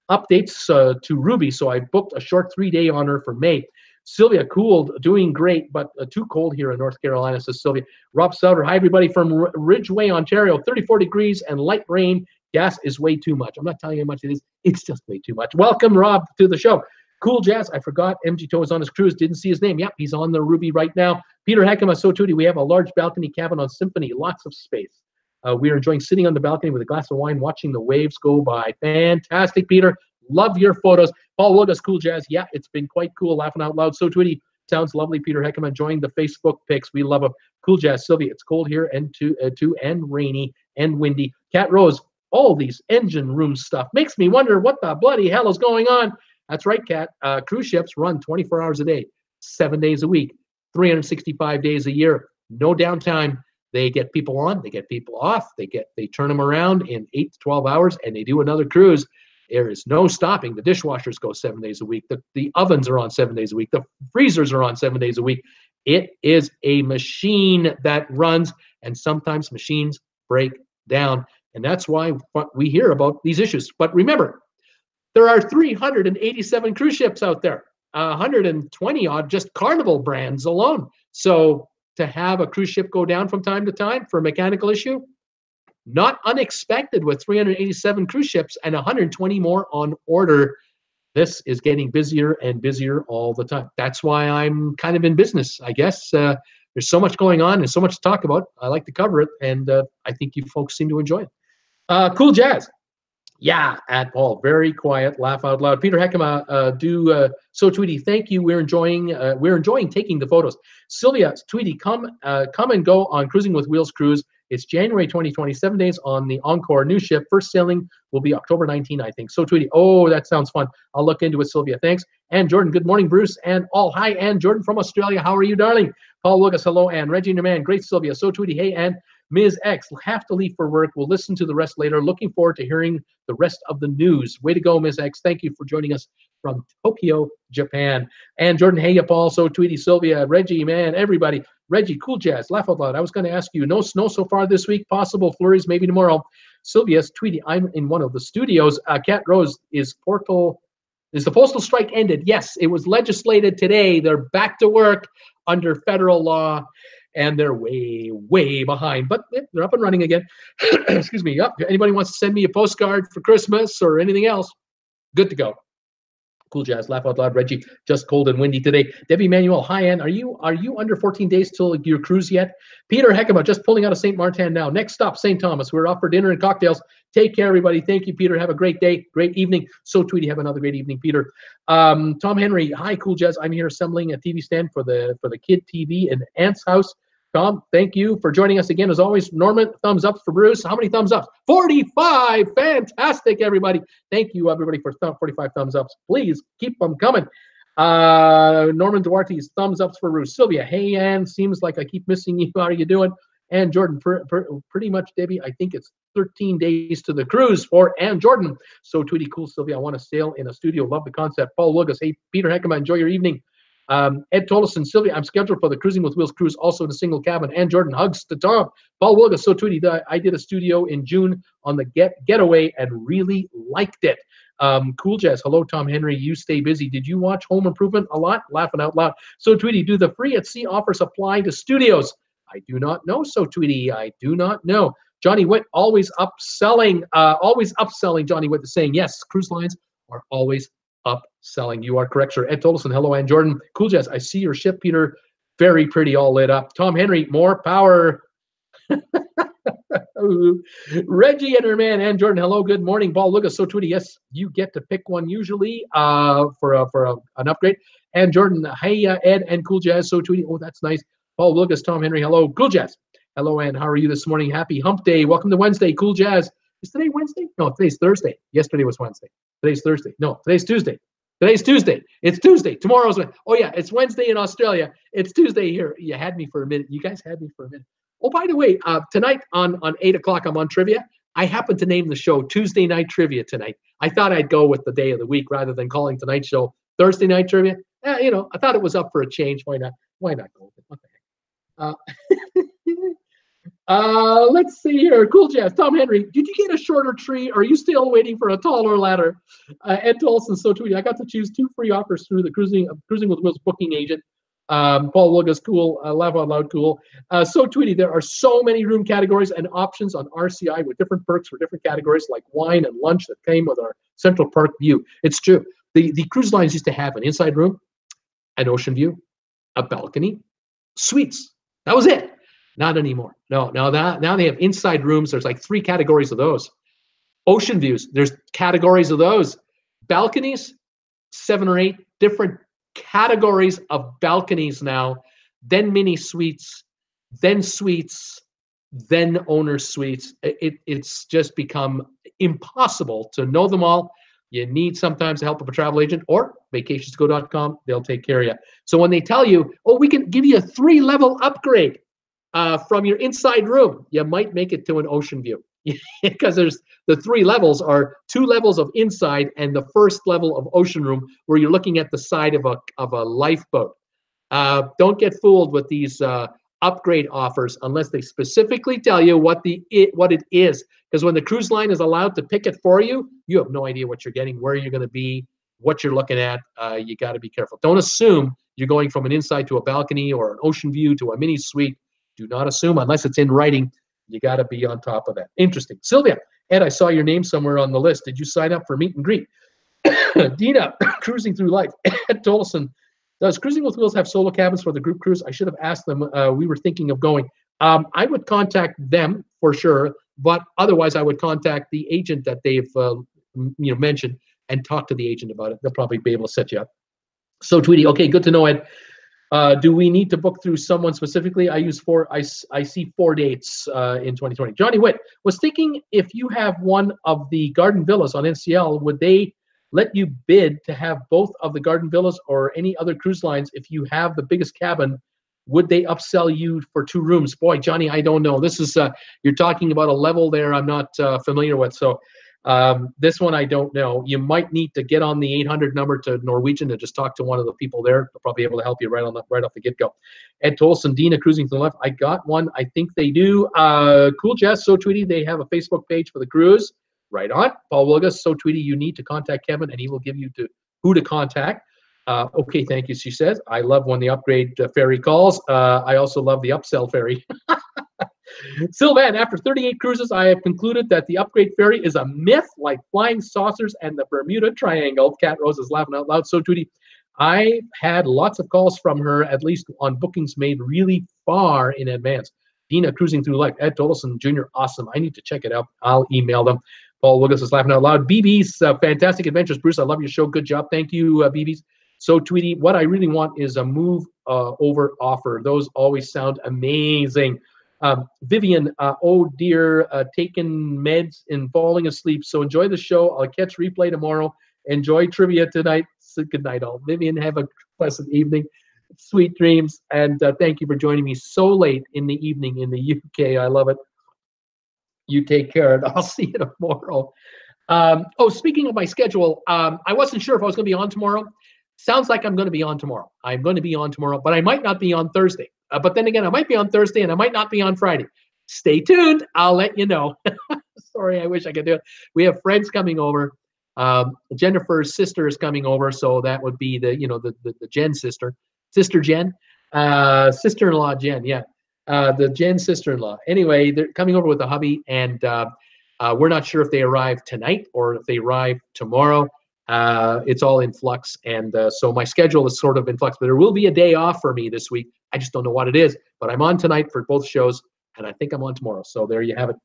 updates to Ruby, so I booked a short 3-day on her for May. Sylvia, cool, doing great, but too cold here in North Carolina, says Sylvia. Rob Souter, hi everybody from Ridgeway, Ontario, 34 degrees and light rain. Gas is way too much. I'm not telling you how much it is. It's just way too much. Welcome, Rob, to the show. Cool Jazz, I forgot MG Toe is on his cruise. Didn't see his name. Yep, he's on the Ruby right now. Peter Heckema, So Tweety, we have a large balcony cabin on Symphony, lots of space. We are enjoying sitting on the balcony with a glass of wine, watching the waves go by. Fantastic, Peter. Love your photos. Paul Wilgus, Cool Jazz. Yeah, it's been quite cool. Laughing out loud. So Tweety, sounds lovely. Peter Heckema enjoying the Facebook pics. We love them. Cool Jazz. Sylvia, it's cold here and and rainy and windy. Cat Rose, all these engine room stuff makes me wonder what the bloody hell is going on. That's right, Cat. Cruise ships run 24 hours a day, 7 days a week, 365 days a year. No downtime. They get people on, they get people off, they turn them around in 8 to 12 hours, and they do another cruise. There is no stopping. The dishwashers go 7 days a week. The ovens are on 7 days a week. The freezers are on 7 days a week. It is a machine that runs, and sometimes machines break down. And that's why we hear about these issues. But remember, there are 387 cruise ships out there, 120 odd just Carnival brands alone. So to have a cruise ship go down from time to time for a mechanical issue, not unexpected with 387 cruise ships and 120 more on order. This is getting busier and busier all the time. That's why I'm kind of in business, I guess. There's so much going on. There's so much to talk about. I like to cover it, and I think you folks seem to enjoy it. Cool Jazz. Yeah, at Paul, very quiet, laugh out loud. Peter Heckema, so Tweety, thank you. We're enjoying taking the photos. Sylvia, Tweety, come and go on Cruising with Wheels cruise. It's January 2020, 7 days on the Encore new ship. First sailing will be October 19, I think. So Tweety, oh, that sounds fun. I'll look into it, Sylvia. Thanks. And Jordan, good morning, Bruce and all. Hi, and Jordan from Australia. How are you, darling? Paul Lucas, hello, and Reggie and your man. Great, Sylvia. So Tweety, hey, and Ms. X, have to leave for work. We'll listen to the rest later. Looking forward to hearing the rest of the news. Way to go, Ms. X. Thank you for joining us from Tokyo, Japan. And Jordan, hey, Paul, so Tweety, Sylvia, Reggie, man, everybody. Reggie, cool jazz, laugh out loud. I was going to ask you, no snow so far this week, possible flurries maybe tomorrow. Sylvia's, Tweety, I'm in one of the studios. Cat Rose, is the postal strike ended? Yes, it was legislated today. They're back to work under federal law, and they're way, way behind. But they're up and running again. Excuse me. Yep. Anybody wants to send me a postcard for Christmas or anything else, good to go. Cool jazz, laugh out loud. Reggie, just cold and windy today. Debbie Manuel, hi, Ann. Are you under 14 days till your cruise yet? Peter Heckema, just pulling out of St. Martin now. Next stop, St. Thomas. We're off for dinner and cocktails. Take care, everybody. Thank you, Peter. Have a great day, great evening. So Tweety, have another great evening, Peter. Tom Henry, hi, cool jazz. I'm here assembling a TV stand for the kid TV in Ant's house. Tom, thank you for joining us again. As always, Norman, thumbs up for Bruce. How many thumbs ups? 45. Fantastic, everybody. Thank you, everybody, for 45 thumbs ups. Please keep them coming. Norman Duarte's thumbs ups for Bruce. Sylvia, hey, Ann, seems like I keep missing you. How are you doing? And Jordan, pretty much, Debbie, I think it's 13 days to the cruise for Ann Jordan. So, Tweety, cool, Sylvia. I want to sail in a studio. Love the concept. Paul Lucas, hey, Peter Heckema, enjoy your evening. Ed Tolleson, Sylvia, I'm scheduled for the Cruising with Wheels cruise, also in a single cabin. And Jordan, hugs to Tom. Paul Wilga, so Tweety, I did a studio in June on the Getaway and really liked it. Cool Jazz, hello, Tom Henry. You stay busy. Did you watch Home Improvement a lot? Laughing out loud. So Tweety, do the free at sea offers apply to studios? I do not know. So Tweety, I do not know. Johnny Witt, always upselling. Johnny Witt is saying yes. Cruise lines are always upselling. You are correct, sir. Ed Tolleson, hello, and Jordan. Cool Jazz, I see your ship, Peter. Very pretty, all lit up. Tom Henry, more power. Reggie and her man, and Jordan, hello, good morning. Paul Lucas, so Tweety, yes, you get to pick one usually for an upgrade. And Jordan, hey, Ed and Cool Jazz, so Tweety, oh, that's nice. Paul Lucas, Tom Henry, hello. Cool Jazz, hello, and how are you this morning? Happy hump day. Welcome to Wednesday. Cool Jazz. Is today Wednesday? No, today's Thursday. Yesterday was Wednesday. Today's Thursday. No, today's Tuesday. Today's Tuesday. It's Tuesday. Tomorrow's Wednesday. Oh, yeah, it's Wednesday in Australia. It's Tuesday here. You had me for a minute. You guys had me for a minute. Oh, by the way, tonight on 8 o'clock, I'm on trivia. I happen to name the show Tuesday Night Trivia tonight. I thought I'd go with the day of the week rather than calling tonight's show Thursday Night Trivia. I thought it was up for a change. Why not? Why not go with it? What the heck? Let's see here. Cool Jazz. Tom Henry, did you get a shorter tree? Or are you still waiting for a taller ladder? Ed Tolson, so Tweety, I got to choose 2 free offers through the Cruising with Wheels booking agent. Paul Lugas, cool. Laugh out loud, cool. So Tweety, there are so many room categories and options on RCI with different perks for different categories like wine and lunch that came with our Central Park view. It's true. The cruise lines used to have an inside room, an ocean view, a balcony, suites. That was it. Not anymore. No, now they have inside rooms. There's like 3 categories of those. Ocean views, there's categories of those. Balconies, 7 or 8 different categories of balconies now. Then mini suites, then owner suites. It's just become impossible to know them all. You need sometimes the help of a travel agent or vacationsgo.com. They'll take care of you. So when they tell you, oh, we can give you a 3-level upgrade from your inside room, you might make it to an ocean view because there's the 3 levels are 2 levels of inside and the first level of ocean room where you're looking at the side of a lifeboat. Don't get fooled with these upgrade offers unless they specifically tell you what it is. Because when the cruise line is allowed to pick it for you, you have no idea what you're getting, where you're going to be, what you're looking at. You got to be careful. Don't assume you're going from an inside to a balcony or an ocean view to a mini suite. Do not assume unless it's in writing. You got to be on top of that. Interesting. Sylvia, Ed, I saw your name somewhere on the list. Did you sign up for meet and greet? Dina, cruising through life. Ed Tolleson, does Cruising with Wheels have solo cabins for the group cruise? I should have asked them. We were thinking of going. I would contact them for sure, but otherwise I would contact the agent that they've mention and talk to the agent about it. They'll probably be able to set you up. So Tweety, okay, good to know, Ed. Do we need to book through someone specifically? I see 4 dates in 2020. Johnny Witt was thinking, if you have one of the garden villas on NCL, would they let you bid to have both of the garden villas or any other cruise lines? If you have the biggest cabin, would they upsell you for 2 rooms? Boy, Johnny, I don't know. This is you're talking about a level there I'm not familiar with. So this one I don't know. You might need to get on the 800 number to Norwegian and just talk to one of the people there. They'll probably be able to help you right off the get-go. Ed Tolson, Dina cruising to the left. I got one. I think they do. Cool Jess, So Tweety, they have a Facebook page for the cruise. Right on. Paul Wilgus, So Tweety, you need to contact Kevin and he will give you who to contact. Okay, thank you, she says. I love when the upgrade ferry calls. I also love the upsell ferry. Sylvan, after 38 cruises, I have concluded that the upgrade ferry is a myth like flying saucers and the Bermuda Triangle. Cat Rose is laughing out loud. So, Tweety, I had lots of calls from her, at least on bookings made really far in advance. Dina cruising through life. Ed Dolson Jr., awesome. I need to check it out. I'll email them. Paul Wilgus is laughing out loud. BB's Fantastic Adventures. Bruce, I love your show. Good job. Thank you, BB's. So, Tweety, what I really want is a move over offer. Those always sound amazing. Vivian, oh dear, taking meds and falling asleep. So enjoy the show. I'll catch replay tomorrow. Enjoy trivia tonight. So good night, all. Vivian, have a pleasant evening. Sweet dreams. And thank you for joining me so late in the evening in the UK. I love it. You take care, and I'll see you tomorrow. Speaking of my schedule, I wasn't sure if I was going to be on tomorrow. Sounds like I'm going to be on tomorrow. I'm going to be on tomorrow, but I might not be on Thursday. But then again, I might be on Thursday and I might not be on Friday. Stay tuned. I'll let you know. Sorry, I wish I could do it. We have friends coming over. Jennifer's sister is coming over, so that would be the Jen sister Jen, sister-in-law Jen. Yeah, the Jen sister-in-law. Anyway, they're coming over with the hubby, and we're not sure if they arrive tonight or if they arrive tomorrow. It's all in flux, and so my schedule is sort of in flux, but there will be a day off for me this week. I just don't know what it is, but I'm on tonight for both shows, and I think I'm on tomorrow. So there you have it.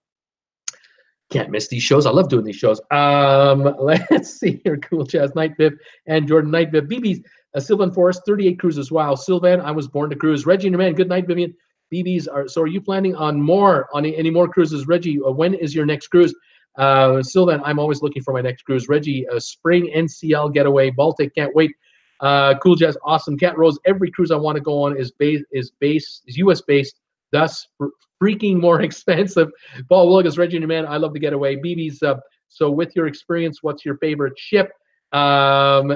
Can't miss these shows. I love doing these shows. Let's see here. Cool Jazz, Night Viv, and Jordan Night Viv. BB's Sylvan Forest, 38 cruises. Wow. Sylvan, I was born to cruise. Reggie and your man, good night, Vivian. BB's are you planning on any more cruises? Reggie, when is your next cruise? Sylvan, I'm always looking for my next cruise. Reggie, spring NCL getaway, Baltic, can't wait. Cool Jazz, awesome. Cat Rose, every cruise I want to go on is US based, thus freaking more expensive. Paul Wilgus, Reggie and your man, I love the getaway. BB's, so with your experience, what's your favorite ship? Let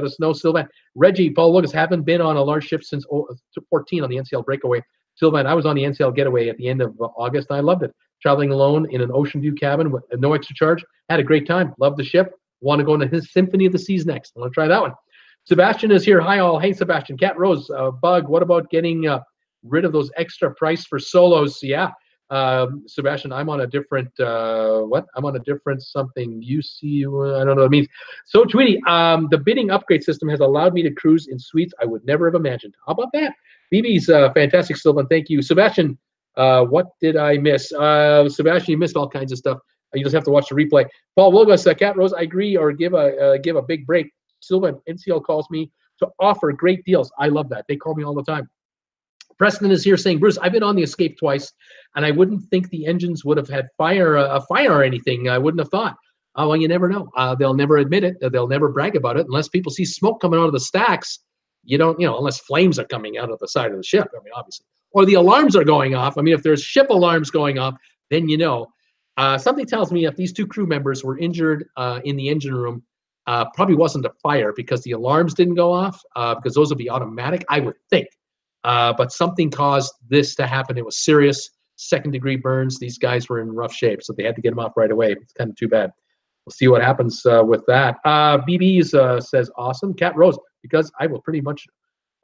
us know, Sylvan. Reggie, Paul Wilgus, haven't been on a large ship since 14 on the NCL breakaway. Sylvan, I was on the NCL getaway at the end of August, and I loved it. Traveling alone in an ocean view cabin with no extra charge. Had a great time. Loved the ship. Want to go into his Symphony of the Seas next. I want to try that one. Sebastian is here. Hi, all. Hey, Sebastian. Cat Rose, Bug, what about getting rid of those extra price for solos? Yeah. Sebastian, I'm on a different, I'm on a different something. I don't know what it means. So, Tweety, the bidding upgrade system has allowed me to cruise in suites I would never have imagined. How about that? BB's fantastic, Sylvan. Thank you. Sebastian, what did I miss? Sebastian, you missed all kinds of stuff. You just have to watch the replay. Paul Wilgus, Cat Rose, I agree, or give a big break. Sylvan, NCL calls me to offer great deals. I love that. They call me all the time. Preston is here saying, Bruce, I've been on the Escape twice, and I wouldn't think the engines would have had a fire or anything. I wouldn't have thought. Well, you never know. They'll never admit it. They'll never brag about it unless people see smoke coming out of the stacks. Unless flames are coming out of the side of the ship. I mean, obviously. Or the alarms are going off. I mean, if there's ship alarms going off, then you know. Something tells me if these 2 crew members were injured in the engine room, probably wasn't a fire because the alarms didn't go off, because those would be automatic, I would think. But something caused this to happen. It was serious, 2nd-degree burns. These guys were in rough shape, so they had to get them off right away. It's kind of too bad. We'll see what happens with that. BB's says, awesome. Cat Rose, because I will pretty much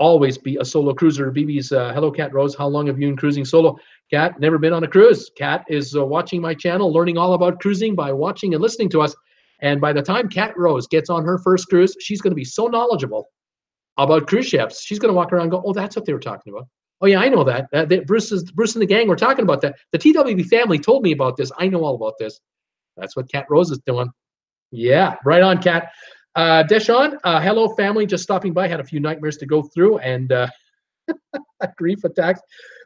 always be a solo cruiser. BB's, hello, Cat Rose. How long have you been cruising solo? Cat, never been on a cruise. Cat is watching my channel, learning all about cruising by watching and listening to us. And by the time Cat Rose gets on her first cruise, she's going to be so knowledgeable about cruise ships. She's going to walk around and go, oh, that's what they were talking about. Oh, yeah, I know that. Bruce and the gang were talking about that. The TWB family told me about this. I know all about this. That's what Cat Rose is doing. Yeah, right on, Cat. Deshaun, hello, family. Just stopping by. Had a few nightmares to go through and grief attacks,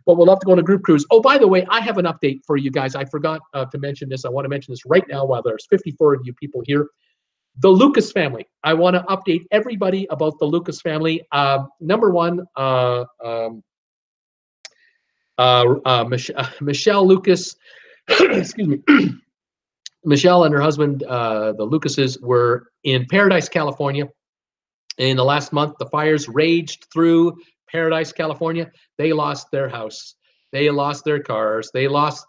but we'll have to go on a group cruise. Oh, by the way, I have an update for you guys. I forgot to mention this. I want to mention this right now while there's 54 of you people here. The Lucas family. I want to update everybody about the Lucas family. Number one, Michelle Lucas, excuse me, Michelle and her husband, the Lucases, were in Paradise, California. In the last month, the fires raged through Paradise, California. They lost their house. They lost their cars. He lost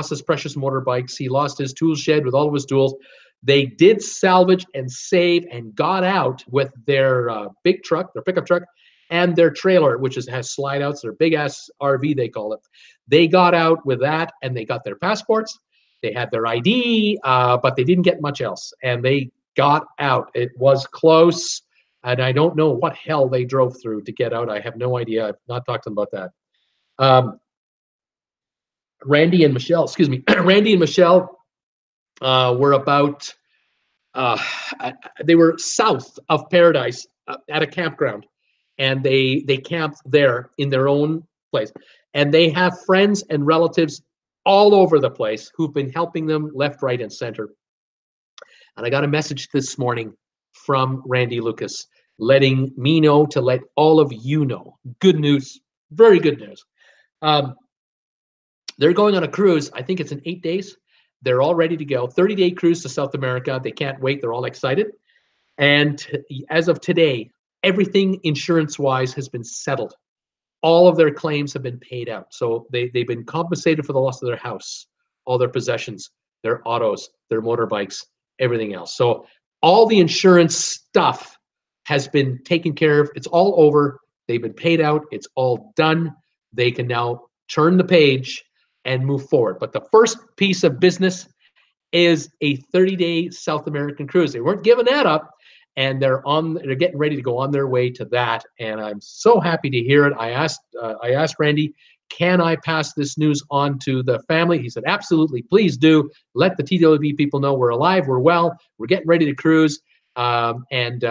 his precious motorbikes. He lost his tool shed with all of his tools. They did salvage and save and got out with their big truck, their pickup truck, and their trailer, which has slide outs, their big ass RV, they call it. They got out with that and they got their passports. They had their ID, but they didn't get much else. And they got out. It was close. And I don't know what hell they drove through to get out. I have no idea. I've not talked to them about that. Randy and Michelle, excuse me. Randy and Michelle were about, they were south of Paradise at a campground. And they camped there in their own place. And they have friends and relatives all over the place who've been helping them left, right, and center. And I got a message this morning from Randy Lucas letting me know to let all of you know. Good news, very good news. They're going on a cruise. I think it's in 8 days. They're all ready to go. 30-day cruise to South America. They can't wait. They're all excited. And as of today, everything insurance-wise has been settled. All of their claims have been paid out. So they've been compensated for the loss of their house, all their possessions, their autos, their motorbikes, everything else. So all the insurance stuff has been taken care of. It's all over. They've been paid out. It's all done. They can now turn the page and move forward. But the first piece of business is a 30-day South American cruise. They weren't giving that up. And they're getting ready to go on their way to that, and I'm so happy to hear it. I asked Randy, can I pass this news on to the family? He said, absolutely, please do. Let the TWB people know we're alive, we're well, we're getting ready to cruise, and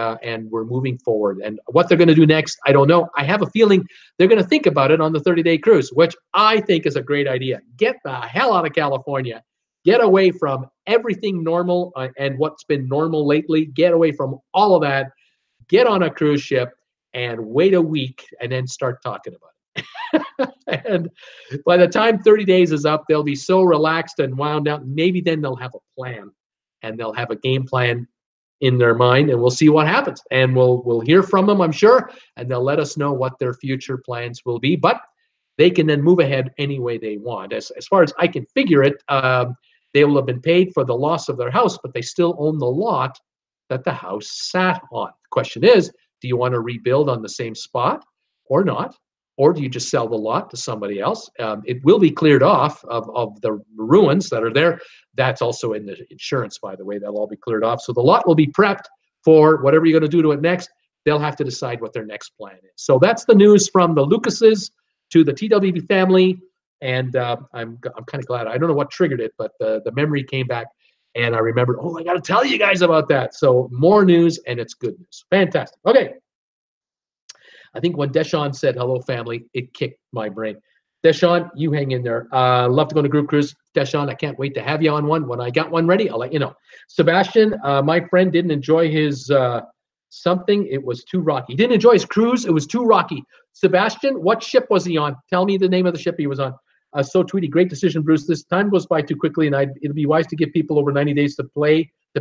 we're moving forward. And what they're going to do next, I don't know. I have a feeling they're going to think about it on the 30-day cruise, which I think is a great idea. Get the hell out of California. Get away from everything normal and what's been normal lately. Get away from all of that. Get on a cruise ship and wait a week and then start talking about it. And by the time 30 days is up, they'll be so relaxed and wound out. Maybe then they'll have a plan and they'll have a game plan in their mind, and we'll see what happens. And we'll hear from them, I'm sure, and they'll let us know what their future plans will be. But they can then move ahead any way they want. As far as I can figure it, they will have been paid for the loss of their house, but they still own the lot that the house sat on. The question is, do you want to rebuild on the same spot or not? Or do you just sell the lot to somebody else? It will be cleared off of the ruins that are there. That's also in the insurance, by the way. That'll all be cleared off. So the lot will be prepped for whatever you're going to do to it next. They'll have to decide what their next plan is. So that's the news from the Lucases to the TWB family. And I'm kind of glad. I don't know what triggered it, but the memory came back, and I remembered, oh, I got to tell you guys about that. So more news, and it's good news. Fantastic. Okay. I think when Deshaun said hello, family, it kicked my brain. Deshaun, you hang in there. Love to go on a group cruise. Deshaun, I can't wait to have you on one. When I got one ready, I'll let you know. Sebastian, my friend, didn't enjoy his something. It was too rocky. He didn't enjoy his cruise. It was too rocky. Sebastian, what ship was he on? Tell me the name of the ship he was on. So Tweety, great decision, Bruce. This time goes by too quickly, and it'll be wise to give people over 90 days to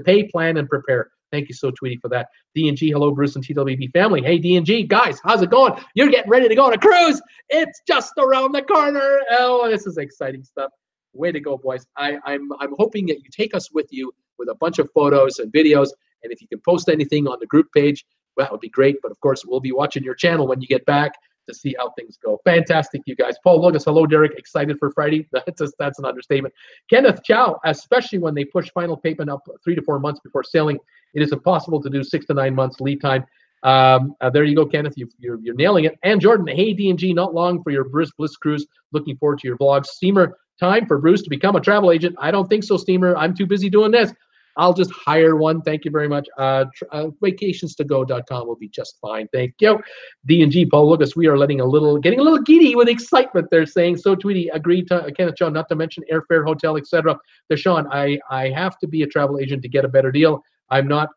pay, plan, and prepare. Thank you, So Tweety, for that. D&G, hello, Bruce and TWB family. Hey, D&G, guys, how's it going? You're getting ready to go on a cruise. It's just around the corner. Oh, this is exciting stuff. Way to go, boys. I'm hoping that you take us with you with a bunch of photos and videos, and if you can post anything on the group page, well, that would be great. But, of course, we'll be watching your channel when you get back to see how things go. Fantastic, you guys. Paul Lucas, hello, Derek. Excited for Friday. That's an understatement. Kenneth Chow, especially when they push final payment up 3 to 4 months before sailing, it is impossible to do 6 to 9 months lead time. There you go, Kenneth. You're nailing it. And Jordan, hey, D&G, not long for your Bliss cruise. Looking forward to your vlogs. Steamer time for Bruce to become a travel agent? I don't think so, Steamer. I'm too busy doing this. I'll just hire one. Thank you very much. Vacationstogo.com will be just fine. Thank you. D&G, Paul Lucas, we are getting a little giddy with excitement. They're saying, so Tweety, agreed to Kenneth John, not to mention airfare, hotel, etc. Deshaun, I have to be a travel agent to get a better deal. I'm not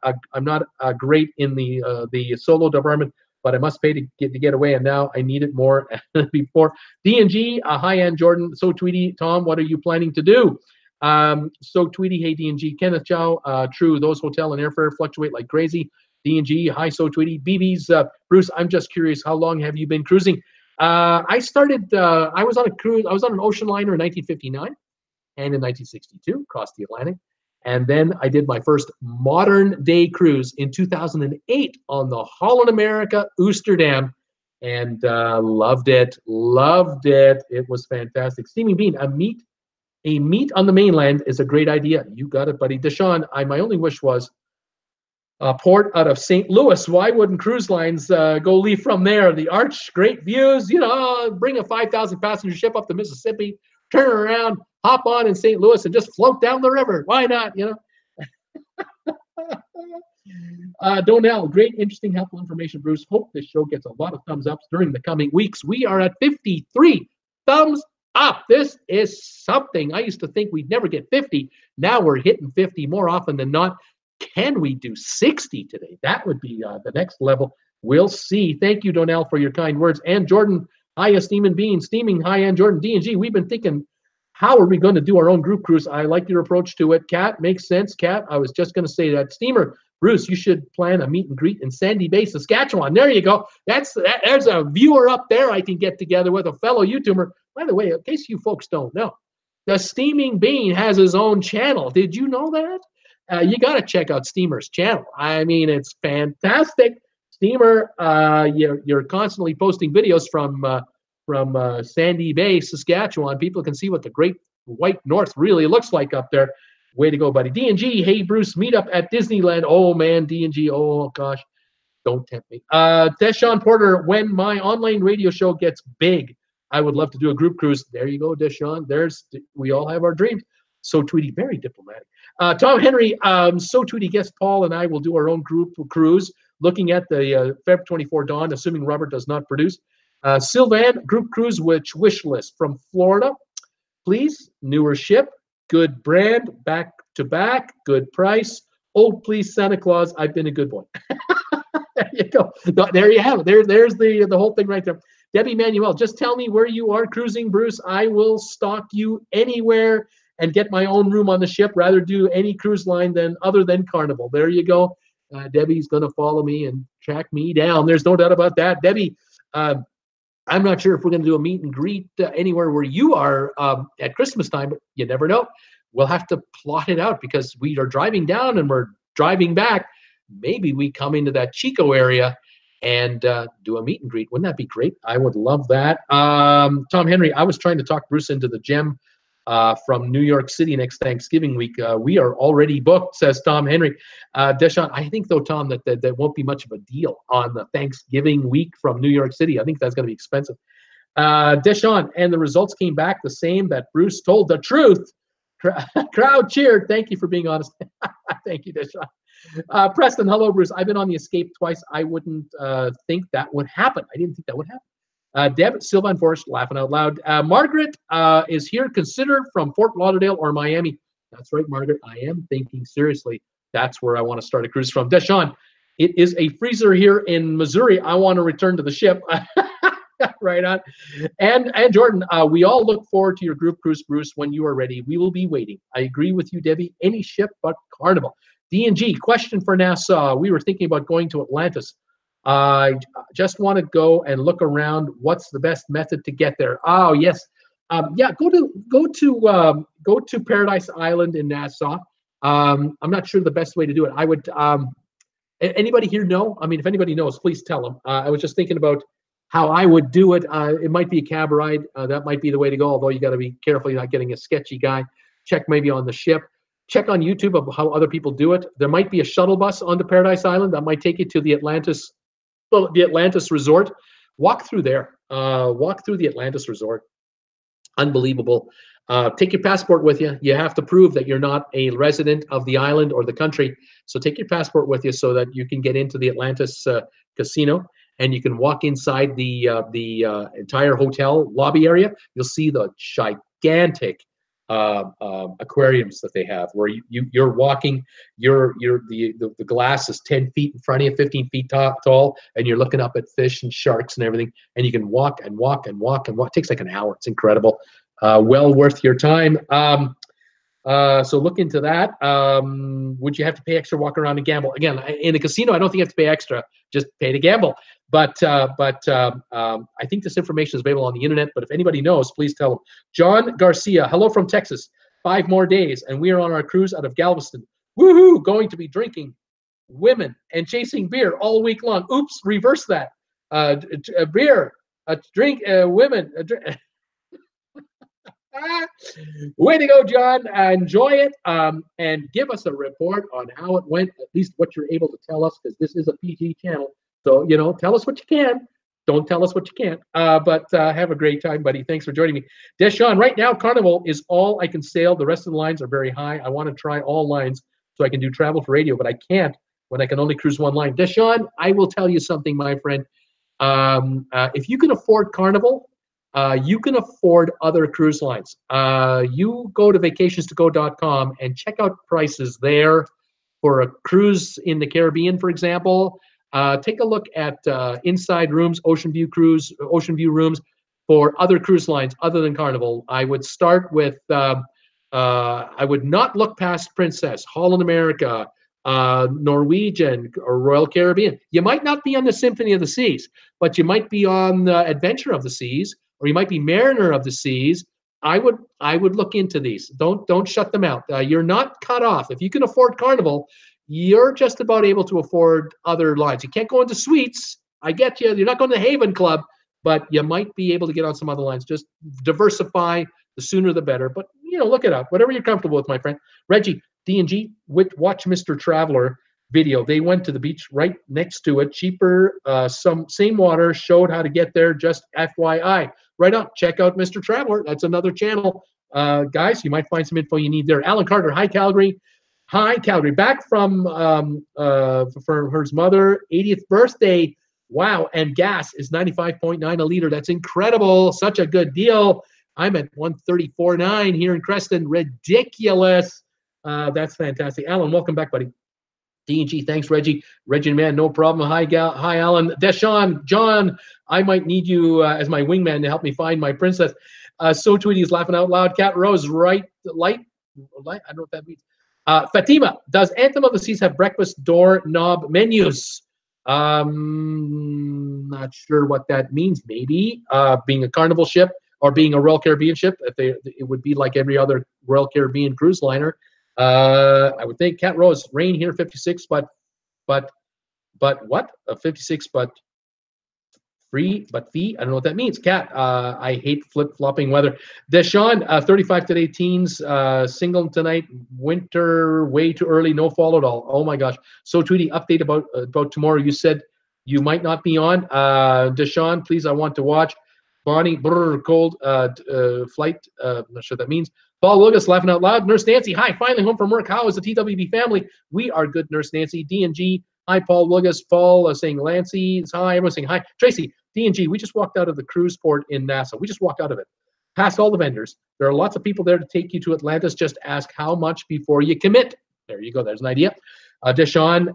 great in the solo department, but I must pay to get away, and now I need it more than before. D&G, hi, Jordan. So Tweety, Tom, what are you planning to do? So Tweety, hey D&G, Kenneth Chow, true, those hotel and airfare fluctuate like crazy. D&G, hi, so Tweety, BB's, Bruce, I'm just curious, how long have you been cruising? I started, I was on a cruise, I was on an ocean liner in 1959 and in 1962, crossed the Atlantic. And then I did my first modern day cruise in 2008 on the Holland America Oosterdam, and loved it. It was fantastic. Steaming Bean, a meet on the mainland is a great idea. You got it, buddy. Deshaun, my only wish was a port out of St. Louis. Why wouldn't cruise lines go leave from there? The arch, great views, bring a 5,000 passenger ship up the Mississippi, turn around, hop on in St. Louis and just float down the river. Why not, Donnell, great, interesting, helpful information, Bruce. Hope this show gets a lot of thumbs ups during the coming weeks. We are at 53 thumbs up. This is something. I used to think we'd never get 50. Now we're hitting 50 more often than not. Can we do 60 today? That would be the next level. We'll see. Thank you, Donnell, for your kind words. And Jordan, hi, Steaming Bean. Steaming, hi, and Jordan. D&G, we've been thinking, how are we going to do our own group cruise? I like your approach to it. Kat, makes sense. Kat, I was just going to say that. Steamer, Bruce, you should plan a meet and greet in Sandy Bay, Saskatchewan. There you go. There's a viewer up there I can get together with, a fellow YouTuber. By the way, in case you folks don't know, the Steaming Bean has his own channel. Did you know that? You got to check out Steamer's channel. I mean, it's fantastic. Steamer, you're constantly posting videos from Sandy Bay, Saskatchewan. People can see what the Great White North really looks like up there. Way to go, buddy. D&G, hey, Bruce, meet up at Disneyland. Oh, man, D&G, oh, gosh. Don't tempt me. Deshaun Porter, when my online radio show gets big, I would love to do a group cruise. There you go, Deshaun. We all have our dreams. So Tweety, very diplomatic. Tom Henry, so Tweety, guest Paul and I will do our own group cruise, looking at the Feb 24 dawn, assuming Robert does not produce. Sylvan, group cruise, wish list from Florida. Please, newer ship, good brand, back to back, good price. Oh, please, Santa Claus, I've been a good boy. There you go. There you have it. There's the whole thing right there. Debbie Manuel, just tell me where you are cruising, Bruce. I will stalk you anywhere and get my own room on the ship. Rather do any cruise line other than Carnival. There you go. Debbie's going to follow me and track me down. There's no doubt about that. Debbie, I'm not sure if we're going to do a meet and greet anywhere where you are at Christmas time, but you never know. We'll have to plot it out because we are driving down and we're driving back. Maybe we come into that Chico area and do a meet and greet. Wouldn't that be great? I would love that. Tom Henry, I was trying to talk Bruce into the gem from New York City next Thanksgiving week. We are already booked, says Tom Henry. Deshaun, I think, though, Tom, that won't be much of a deal on the Thanksgiving week from New York City. I think that's going to be expensive. Deshaun, and the results came back the same, that Bruce told the truth. Crowd cheered. Thank you for being honest. Thank you, Deshaun. Preston, hello, Bruce. I've been on the Escape twice. I wouldn't think that would happen. I didn't think that would happen. Deb, Sylvan Forrest, laughing out loud. Margaret is here. Consider from Fort Lauderdale or Miami. That's right, Margaret. I am thinking seriously. That's where I want to start a cruise from. Deshaun, it is a freezer here in Missouri. I want to return to the ship. Right on. And Jordan, we all look forward to your group cruise, Bruce, when you are ready. We will be waiting. I agree with you, Debbie. Any ship but Carnival. D&G, question for Nassau. We were thinking about going to Atlantis. I just want to go and look around. What's the best method to get there? Oh, yes. Yeah, go to Paradise Island in Nassau. I'm not sure the best way to do it. I would. Anybody here know? I mean, if anybody knows, please tell them. I was just thinking about how I would do it. It might be a cab ride. That might be the way to go, although you got to be careful you're not getting a sketchy guy. Check maybe on the ship. Check on YouTube of how other people do it. There might be a shuttle bus onto Paradise Island that might take you to the Atlantis resort. Walk through there. Walk through the Atlantis resort. Unbelievable. Take your passport with you. You have to prove that you're not a resident of the island or the country. So take your passport with you so that you can get into the Atlantis casino, and you can walk inside the entire hotel lobby area. You'll see the gigantic aquariums that they have, where you're walking. The glass is 10 feet in front of you, 15 feet tall, and you're looking up at fish and sharks and everything. And you can walk and walk and walk and walk. It takes like an hour. It's incredible. Well worth your time. So look into that. Would you have to pay extra, walk around and gamble? Again, in the casino, I don't think you have to pay extra. Just pay to gamble. But I think this information is available on the internet. But if anybody knows, please tell them. John Garcia, hello from Texas. 5 more days, and we are on our cruise out of Galveston. Woohoo! Going to be drinking women and chasing beer all week long. Oops, reverse that. A beer, a drink, women. Way to go, John. Enjoy it, and give us a report on how it went, at least what you're able to tell us, because this is a PG channel. So, tell us what you can. Don't tell us what you can't. But have a great time, buddy. Thanks for joining me. Deshaun, right now, Carnival is all I can sail. The rest of the lines are very high. I want to try all lines so I can do travel for radio, but I can't when I can only cruise one line. Deshaun, I will tell you something, my friend. If you can afford Carnival, you can afford other cruise lines. You go to vacationstogo.com and check out prices there for a cruise in the Caribbean, for example. Take a look at inside rooms, ocean view rooms for other cruise lines other than Carnival. I would start with, I would not look past Princess, Holland America, Norwegian, or Royal Caribbean. You might not be on the Symphony of the Seas, but you might be on the Adventure of the Seas, or you might be Mariner of the Seas. I would look into these. Don't shut them out. You're not cut off. If you can afford Carnival, you're just about able to afford other lines. You can't go into suites. I get you. You're not going to Haven Club, but you might be able to get on some other lines. Just diversify. The sooner the better. But look it up. Whatever you're comfortable with, my friend. Reggie, D&G, watch Mr. Traveler video. They went to the beach right next to it. Cheaper, same water. Showed how to get there. Just FYI. Right on. Check out Mr. Traveler. That's another channel. Guys, you might find some info you need there. Alan Carter, hi, Calgary. Hi, Calgary. Back from her mother, 80th birthday. Wow. And gas is 95.9 a liter. That's incredible. Such a good deal. I'm at 134.9 here in Creston. Ridiculous. That's fantastic. Alan, welcome back, buddy. D&G, thanks, Reggie. Reggie, man, no problem. Hi, Alan. Deshaun, John, I might need you as my wingman to help me find my princess. So Tweety is laughing out loud. Cat Rose, light. I don't know what that means. Fatima, does Anthem of the Seas have breakfast door knob menus? Not sure what that means. Maybe being a Carnival ship or being a Royal Caribbean ship, it would be like every other Royal Caribbean cruise liner. I would think. Cat Rose, rain here, 56, but what? 56, but free, but fee. I don't know what that means. Cat, I hate flip-flopping weather. Deshaun, 35 today, teens, single tonight, winter, way too early, no fall at all. Oh my gosh. So Tweety, update about tomorrow. You said you might not be on. Deshaun, please, I want to watch. Bonnie, cold flight. I'm not sure what that means. Paul Wilgus laughing out loud. Nurse Nancy, hi, finally home from work. How is the TWB family? We are good, Nurse Nancy. D&G, hi, Paul Wilgus. Paul saying Lancy, hi. Everyone's saying hi. Tracy, D&G, we just walked out of the cruise port in Nassau. We just walked out of it. Past all the vendors. There are lots of people there to take you to Atlantis. Just ask how much before you commit. There you go. There's an idea. Deshaun,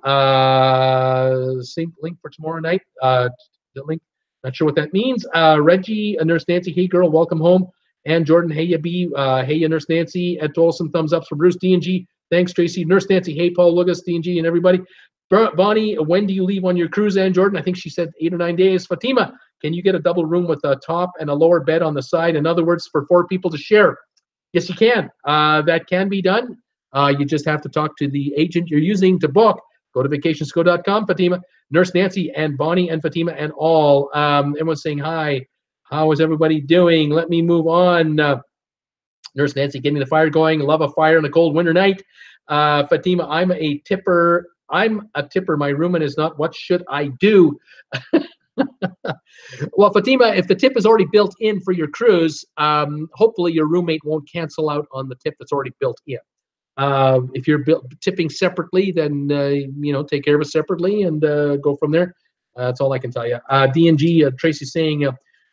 sync link for tomorrow night. The link. Not sure what that means. Reggie, Nurse Nancy, hey girl, welcome home. And Jordan, hey ya B, hey ya Nurse Nancy. Ed Tolson, thumbs up for Bruce. D&G, thanks Tracy. Nurse Nancy, hey Paul Lucas, D&G, and everybody. Bonnie, when do you leave on your cruise? And Jordan, I think she said 8 or 9 days. Fatima, can you get a double room with a top and a lower bed on the side? In other words, for 4 people to share. Yes, you can. That can be done. You just have to talk to the agent you're using to book. Go to vacationsco.com, Fatima. Nurse Nancy and Bonnie and Fatima and all. Everyone's saying hi. How is everybody doing? Let me move on. Nurse Nancy, getting the fire going. Love a fire on a cold winter night. Fatima, I'm a tipper. My roommate is not. What should I do? Well, Fatima, if the tip is already built in for your cruise, hopefully your roommate won't cancel out on the tip that's already built in. If you're tipping separately, then take care of it separately and go from there. That's all I can tell you. D&G, Tracy's saying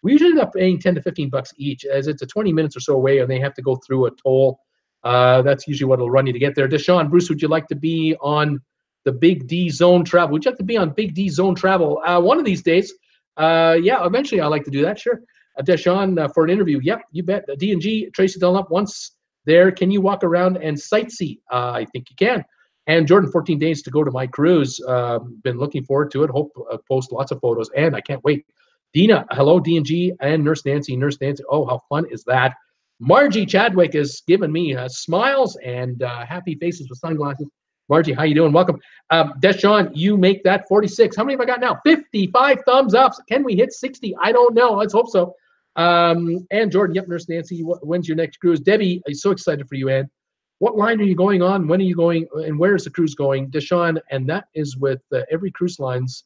we usually end up paying 10 to 15 bucks each, as it's a 20 minutes or so away, and they have to go through a toll. That's usually what it'll run you to get there. Deshaun, Bruce, would you like to be on the Big D Zone Travel? Would you like to be on Big D Zone Travel one of these days? Yeah, eventually I'd like to do that. Sure. Deshaun, for an interview. Yep, you bet. D&G, Tracy Dunlop, once there, can you walk around and sightsee? I think you can. And Jordan, 14 days to go to my cruise. Been looking forward to it. Hope post lots of photos, and I can't wait. Dina, hello, D&G, and Nurse Nancy. Nurse Nancy, oh, how fun is that? Margie Chadwick is giving me smiles and happy faces with sunglasses. Margie, how you doing? Welcome. Deshaun, you make that 46. How many have I got now? 55 thumbs ups. Can we hit 60? I don't know. Let's hope so. And Jordan, yep, Nurse Nancy, when's your next cruise? Debbie, I'm so excited for you, Ann. What line are you going on? When are you going? And where is the cruise going? Deshaun, and that is with every cruise lines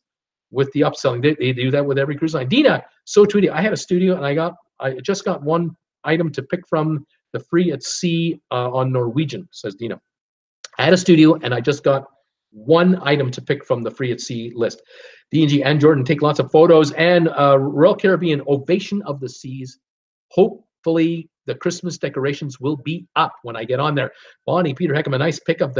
with the upselling. They do that with every cruise line. Dina, so tweety. I had a studio and I just got one item to pick from the free at sea on Norwegian, says Dina. I had a studio and I just got one item to pick from the free at sea list. D&G and Jordan take lots of photos, and Royal Caribbean Ovation of the Seas. Hopefully the Christmas decorations will be up when I get on there. Bonnie, Peter Heckham, a nice pick of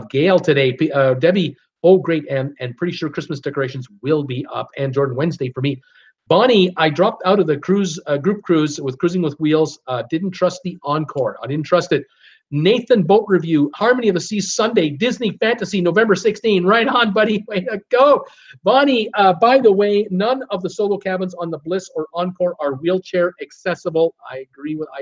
Gail today. Debbie, oh great, and pretty sure Christmas decorations will be up. And Jordan, Wednesday for me. Bonnie, I dropped out of the cruise group cruise with Cruising with Wheels. Didn't trust the Encore. I didn't trust it. Nathan, boat review, Harmony of the Seas Sunday, Disney Fantasy, November 16. Right on, buddy. Way to go. Bonnie, by the way, none of the solo cabins on the Bliss or Encore are wheelchair accessible. I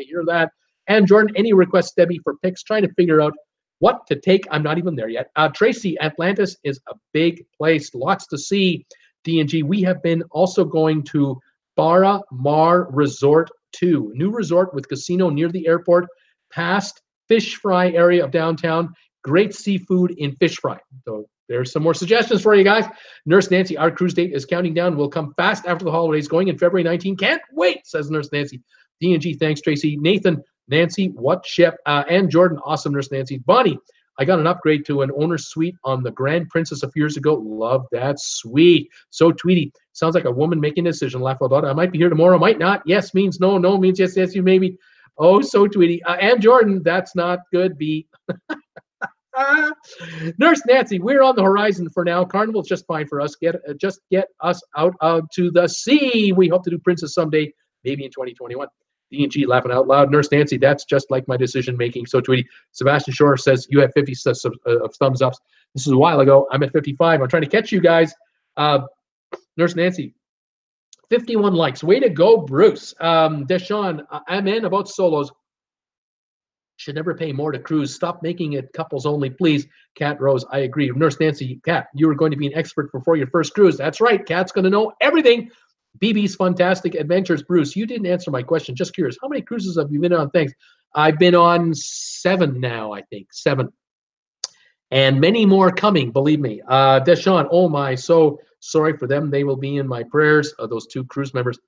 hear that. And Jordan, any requests, Debbie, for picks? Trying to figure out what to take. I'm not even there yet. Tracy, Atlantis is a big place. Lots to see. D&G, we have been also going to Barra Mar Resort 2. New resort with casino near the airport, past fish fry area of downtown. Great seafood in fish fry. So there's some more suggestions for you guys. Nurse Nancy, our cruise date is counting down. We'll come fast after the holidays, going in February 19. Can't wait, says Nurse Nancy. D&G, thanks, Tracy. Nathan, Nancy, what ship? And Jordan, awesome, Nurse Nancy. Bonnie, I got an upgrade to an owner's suite on the Grand Princess a few years ago. Love that suite. So Tweety, sounds like a woman making a decision. Laugh out loud. I might be here tomorrow, might not. Yes means no, no means yes, yes, you maybe. Oh, so Tweety. And Jordan, that's not good, B. Nurse Nancy, we're on the horizon for now. Carnival's just fine for us. Just get us out to the sea. We hope to do Princess someday, maybe in 2021. D&G laughing out loud. Nurse Nancy, that's just like my decision making. So Tweety. Sebastian Shore says you have 50 thumbs ups. This is a while ago. I'm at 55. I'm trying to catch you guys. Nurse Nancy, 51 likes. Way to go, Bruce. Deshaun, I'm in about solos. Should never pay more to cruise. Stop making it couples only, please. Kat Rose, I agree. Nurse Nancy, Kat, you are going to be an expert before your first cruise. That's right. Kat's going to know everything. BB's Fantastic Adventures. Bruce, you didn't answer my question. Just curious. How many cruises have you been on? Thanks. I've been on 7 now, I think. 7. And many more coming, believe me. Deshaun, oh my, so sorry for them. They will be in my prayers, those 2 cruise members.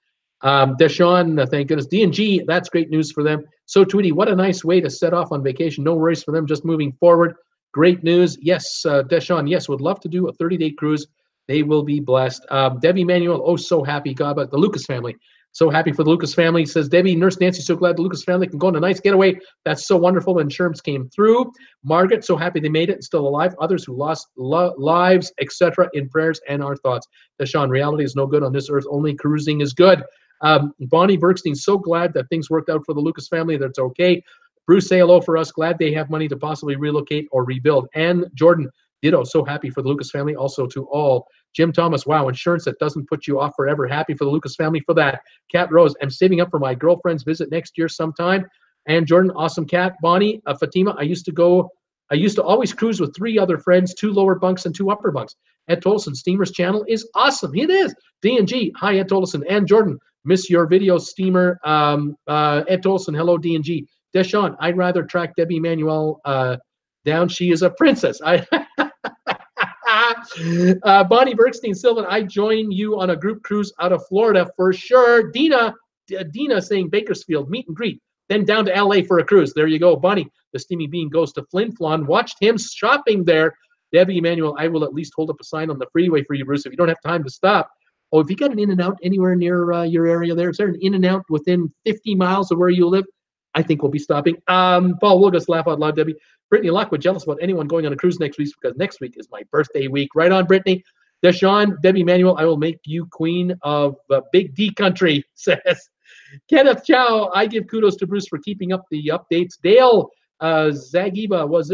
Deshaun, thank goodness. D&G, that's great news for them. So Tweety, what a nice way to set off on vacation. No worries for them, just moving forward. Great news. Yes, Deshaun, yes, would love to do a 30-day cruise. They will be blessed. Debbie Manuel, oh, so happy. God, about the Lucas family. So happy for the Lucas family. Says Debbie, Nurse Nancy, so glad the Lucas family can go on a nice getaway. That's so wonderful. Insurance came through. Margaret, so happy they made it and still alive. Others who lost lives, etc. In prayers and our thoughts. Deshaun, reality is no good on this earth. Only cruising is good. Bonnie Bergstein, so glad that things worked out for the Lucas family. That's okay. Bruce, say hello for us. Glad they have money to possibly relocate or rebuild. And Jordan, ditto, so happy for the Lucas family. Also to all. Jim Thomas, wow, insurance that doesn't put you off forever. Happy for the Lucas family for that. Kat Rose, I'm saving up for my girlfriend's visit next year sometime. And Jordan, awesome. Kat, Bonnie, Fatima, I used to always cruise with 3 other friends, 2 lower bunks and 2 upper bunks. Ed Tolson, Steamer's channel is awesome. It is. D&G, hi, Ed Tolson. And Jordan, miss your video, Steamer. Ed Tolson, hello, D&G. Deshaun, I'd rather track Debbie Manuel down. She is a princess. Bonnie Bergstein, Sylvan, I join you on a group cruise out of Florida for sure. Dina saying Bakersfield, meet and greet. Then down to LA for a cruise. There you go, Bonnie. The Steamy Bean goes to Flin Flon. Watched him shopping there. Debbie Emmanuel, I will at least hold up a sign on the freeway for you, Bruce, if you don't have time to stop. Oh, if you got an In-N-Out anywhere near your area there, is there an In-N-Out within 50 miles of where you live? I think we'll be stopping. Paul Wilgus, laugh out loud, Debbie. Brittany Lockwood, jealous about anyone going on a cruise next week because next week is my birthday week. Right on, Brittany. Deshaun, Debbie Manuel, I will make you queen of Big D country, says Kenneth Chow. I give kudos to Bruce for keeping up the updates. Dale Zagiba was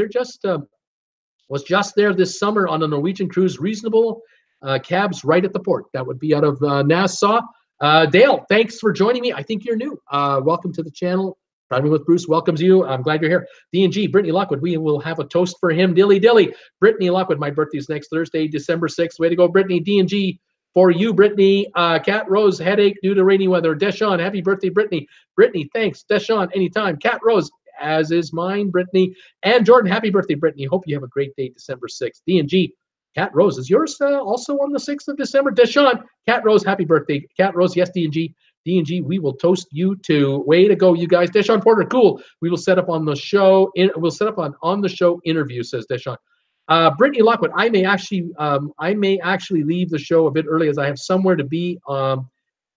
just there this summer on a Norwegian cruise. Reasonable cabs right at the port. That would be out of Nassau. Dale, thanks for joining me. I think you're new. Welcome to the channel. Driving with Bruce welcomes you. I'm glad you're here. D&G, Brittany Lockwood, we will have a toast for him. Dilly Dilly. Brittany Lockwood, my birthday is next Thursday, December 6th. Way to go, Brittany. D&G for you, Brittany. Cat Rose, headache due to rainy weather. Deshaun, happy birthday, Brittany. Brittany, thanks. Deshaun, anytime. Cat Rose, as is mine, Brittany. And Jordan, happy birthday, Brittany. Hope you have a great day, December 6th. D&G, Cat Rose, is yours also on the 6th of December? Deshaun, Cat Rose, happy birthday. Cat Rose, yes, D&G. D&G, we will toast you too. Way to go, you guys. Deshaun Porter, cool. We will set up on the show. We'll set up on the show interview, says Deshaun. Brittany Lockwood, I may actually leave the show a bit early as I have somewhere to be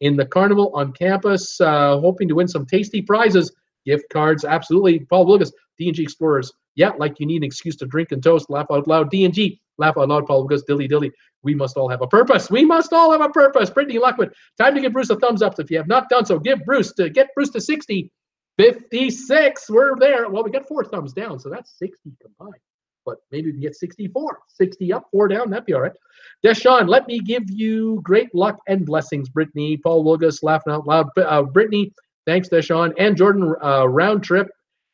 in the carnival on campus, hoping to win some tasty prizes, gift cards, absolutely. Paul Wilgus, D&G Explorers. Yeah, like you need an excuse to drink and toast. Laugh out loud. D&G, laugh out loud. Paul Wilgus, dilly dilly. We must all have a purpose. We must all have a purpose. Brittany Lockwood, time to give Bruce a thumbs up. If you have not done so, get Bruce to 60, 56. We're there. Well, we got 4 thumbs down, so that's 60 combined. But maybe we can get 64. 60 up, 4 down. That'd be all right. Deshaun, let me give you great luck and blessings, Brittany. Paul Wilgus, laughing out loud. Brittany, thanks, Deshaun. And Jordan, round trip,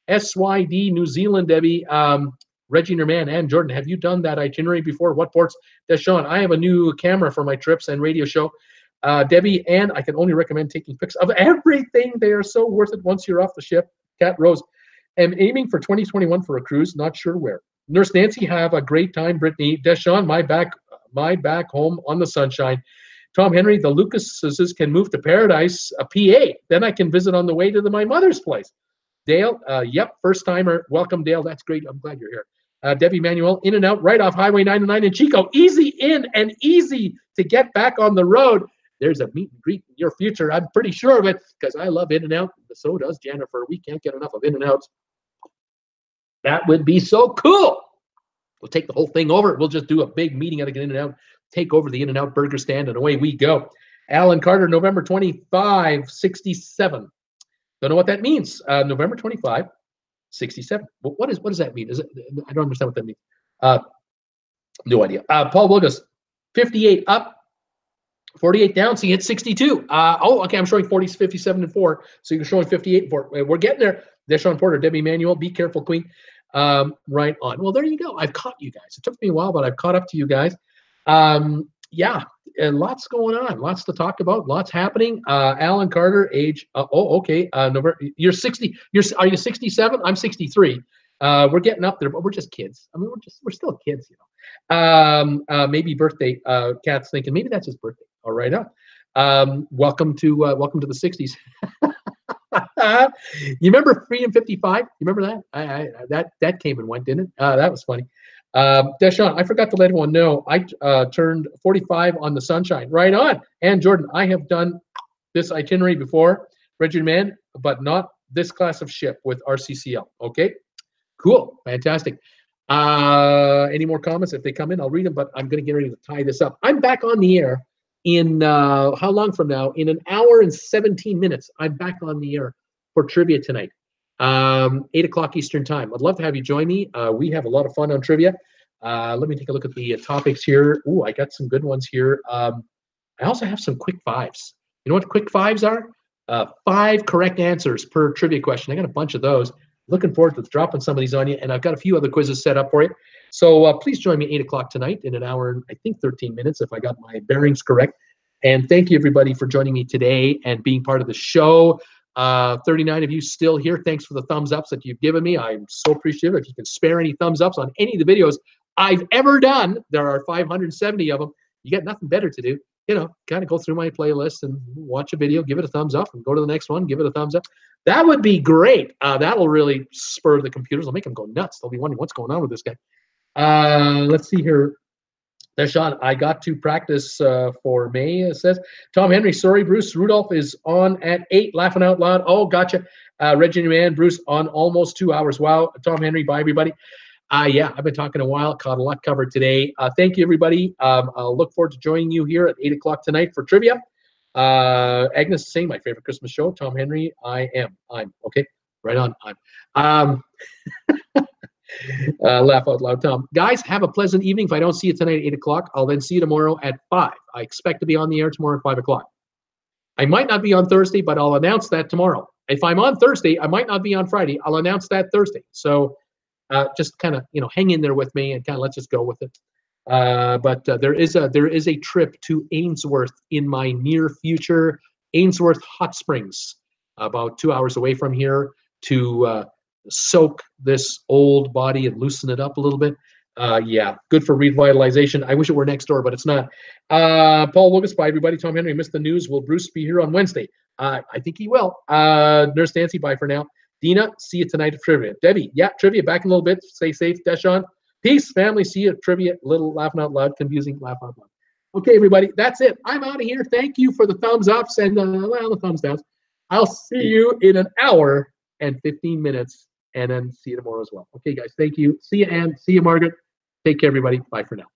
SYD, New Zealand, Debbie. Reggie Nerman and Jordan, have you done that itinerary before? What ports? Deshaun, I have a new camera for my trips and radio show. Debbie, and I can only recommend taking pics of everything. They are so worth it once you're off the ship. Cat Rose, am aiming for 2021 for a cruise, not sure where. Nurse Nancy, have a great time. Brittany, Deshaun, my back home on the sunshine. Tom Henry, the Lucases can move to Paradise, PA. Then I can visit on the way to my mother's place. Dale, yep, first timer. Welcome, Dale. That's great. I'm glad you're here. Debbie Manuel, in and out, right off Highway 99 in Chico. Easy in and easy to get back on the road. There's a meet and greet in your future. I'm pretty sure of it because I love In-N-Out. So does Jennifer. We can't get enough of In-N-Outs. That would be so cool. We'll take the whole thing over. We'll just do a big meeting at an In-N-Out, take over the In-N-Out burger stand, and away we go. Alan Carter, November 25, 67. Don't know what that means. November 25. 67. What does that mean? Is it? I don't understand what that means. No idea. Paul Wilgus, 58 up, 48 down. So you hit 62. Okay. I'm showing 40, 57 and 4. So you're showing 58 and 4. We're getting there. Deshaun Porter, Debbie Manuel, be careful, Queen. Right on. Well, there you go. I've caught you guys. It took me a while, but I've caught up to you guys. Yeah, and lots going on, lots to talk about, lots happening. Alan Carter, age. Okay. November. You're 60. Are you 67? I'm 63. We're getting up there, but we're just kids. I mean, we're still kids, you know. Maybe birthday. Cat's thinking maybe that's his birthday. All right, welcome to the 60s. You remember Freedom 55? You remember that? That came and went, didn't it? That was funny. Deshaun, I forgot to let everyone know I turned 45 on the Sunshine. Right on. And Jordan, I have done this itinerary before, Reggie Man, but not this class of ship with RCCL. Okay, cool, fantastic. Any more comments? If they come in, I'll read them. But I'm going to get ready to tie this up. I'm back on the air in how long from now? In an hour and 17 minutes. I'm back on the air for trivia tonight. 8 o'clock Eastern time. I'd love to have you join me. We have a lot of fun on trivia. Let me take a look at the topics here. Ooh, I got some good ones here. I also have some quick fives. You know what quick fives are? 5 correct answers per trivia question. I got a bunch of those. Looking forward to dropping some of these on you, and I've got a few other quizzes set up for you. So please join me 8 o'clock tonight in an hour and I think 13 minutes if I got my bearings correct. And thank you everybody for joining me today and being part of the show. 39 of you still here. Thanks for the thumbs ups that you've given me. I'm so appreciative. If you can spare any thumbs ups on any of the videos, I've ever done. There are 570 of them. You got nothing better to do. Kind of go through my playlist and watch a video, give it a thumbs up, and go to the next one, give it a thumbs up. That would be great. That'll really spur the computers. It'll make them go nuts. They'll be wondering what's going on with this guy. Let's see here. There's Sean. I got to practice for May, says. Tom Henry, sorry, Bruce. Rudolph is on at 8, laughing out loud. Oh, gotcha. Reggie Man, Bruce on almost 2 hours. Wow. Tom Henry, bye, everybody. Yeah, I've been talking a while. Caught a lot covered today. Thank you, everybody. I'll look forward to joining you here at 8 o'clock tonight for trivia. Agnes is saying my favorite Christmas show. Tom Henry, I'm. Okay, right on. Laugh out loud, Tom. Guys, have a pleasant evening. If I don't see you tonight at 8 o'clock, I'll then see you tomorrow at 5. I expect to be on the air tomorrow at 5 o'clock. I might not be on Thursday, but I'll announce that tomorrow. If I'm on Thursday, I might not be on Friday. I'll announce that Thursday. So just kind of, hang in there with me and kind of let's just go with it. But there is a trip to Ainsworth in my near future. Ainsworth Hot Springs, about 2 hours away from here, to soak this old body and loosen it up a little bit. Yeah, good for revitalization. I wish it were next door, but it's not. Paul Lucas, bye everybody. Tom Henry, missed the news. Will Bruce be here on Wednesday? I think he will. Nurse Nancy, bye for now. Dina, see you tonight at trivia. Debbie, yeah, trivia back in a little bit. Stay safe. Deshaun, peace, family. See you at trivia. Little laughing out loud, confusing, laugh out loud. Okay, everybody, that's it. I'm out of here. Thank you for the thumbs ups and the thumbs downs. I'll see you in an hour and 15 minutes, and then see you tomorrow as well. Okay, guys, thank you. See you, Ann. See you, Margaret. Take care, everybody. Bye for now.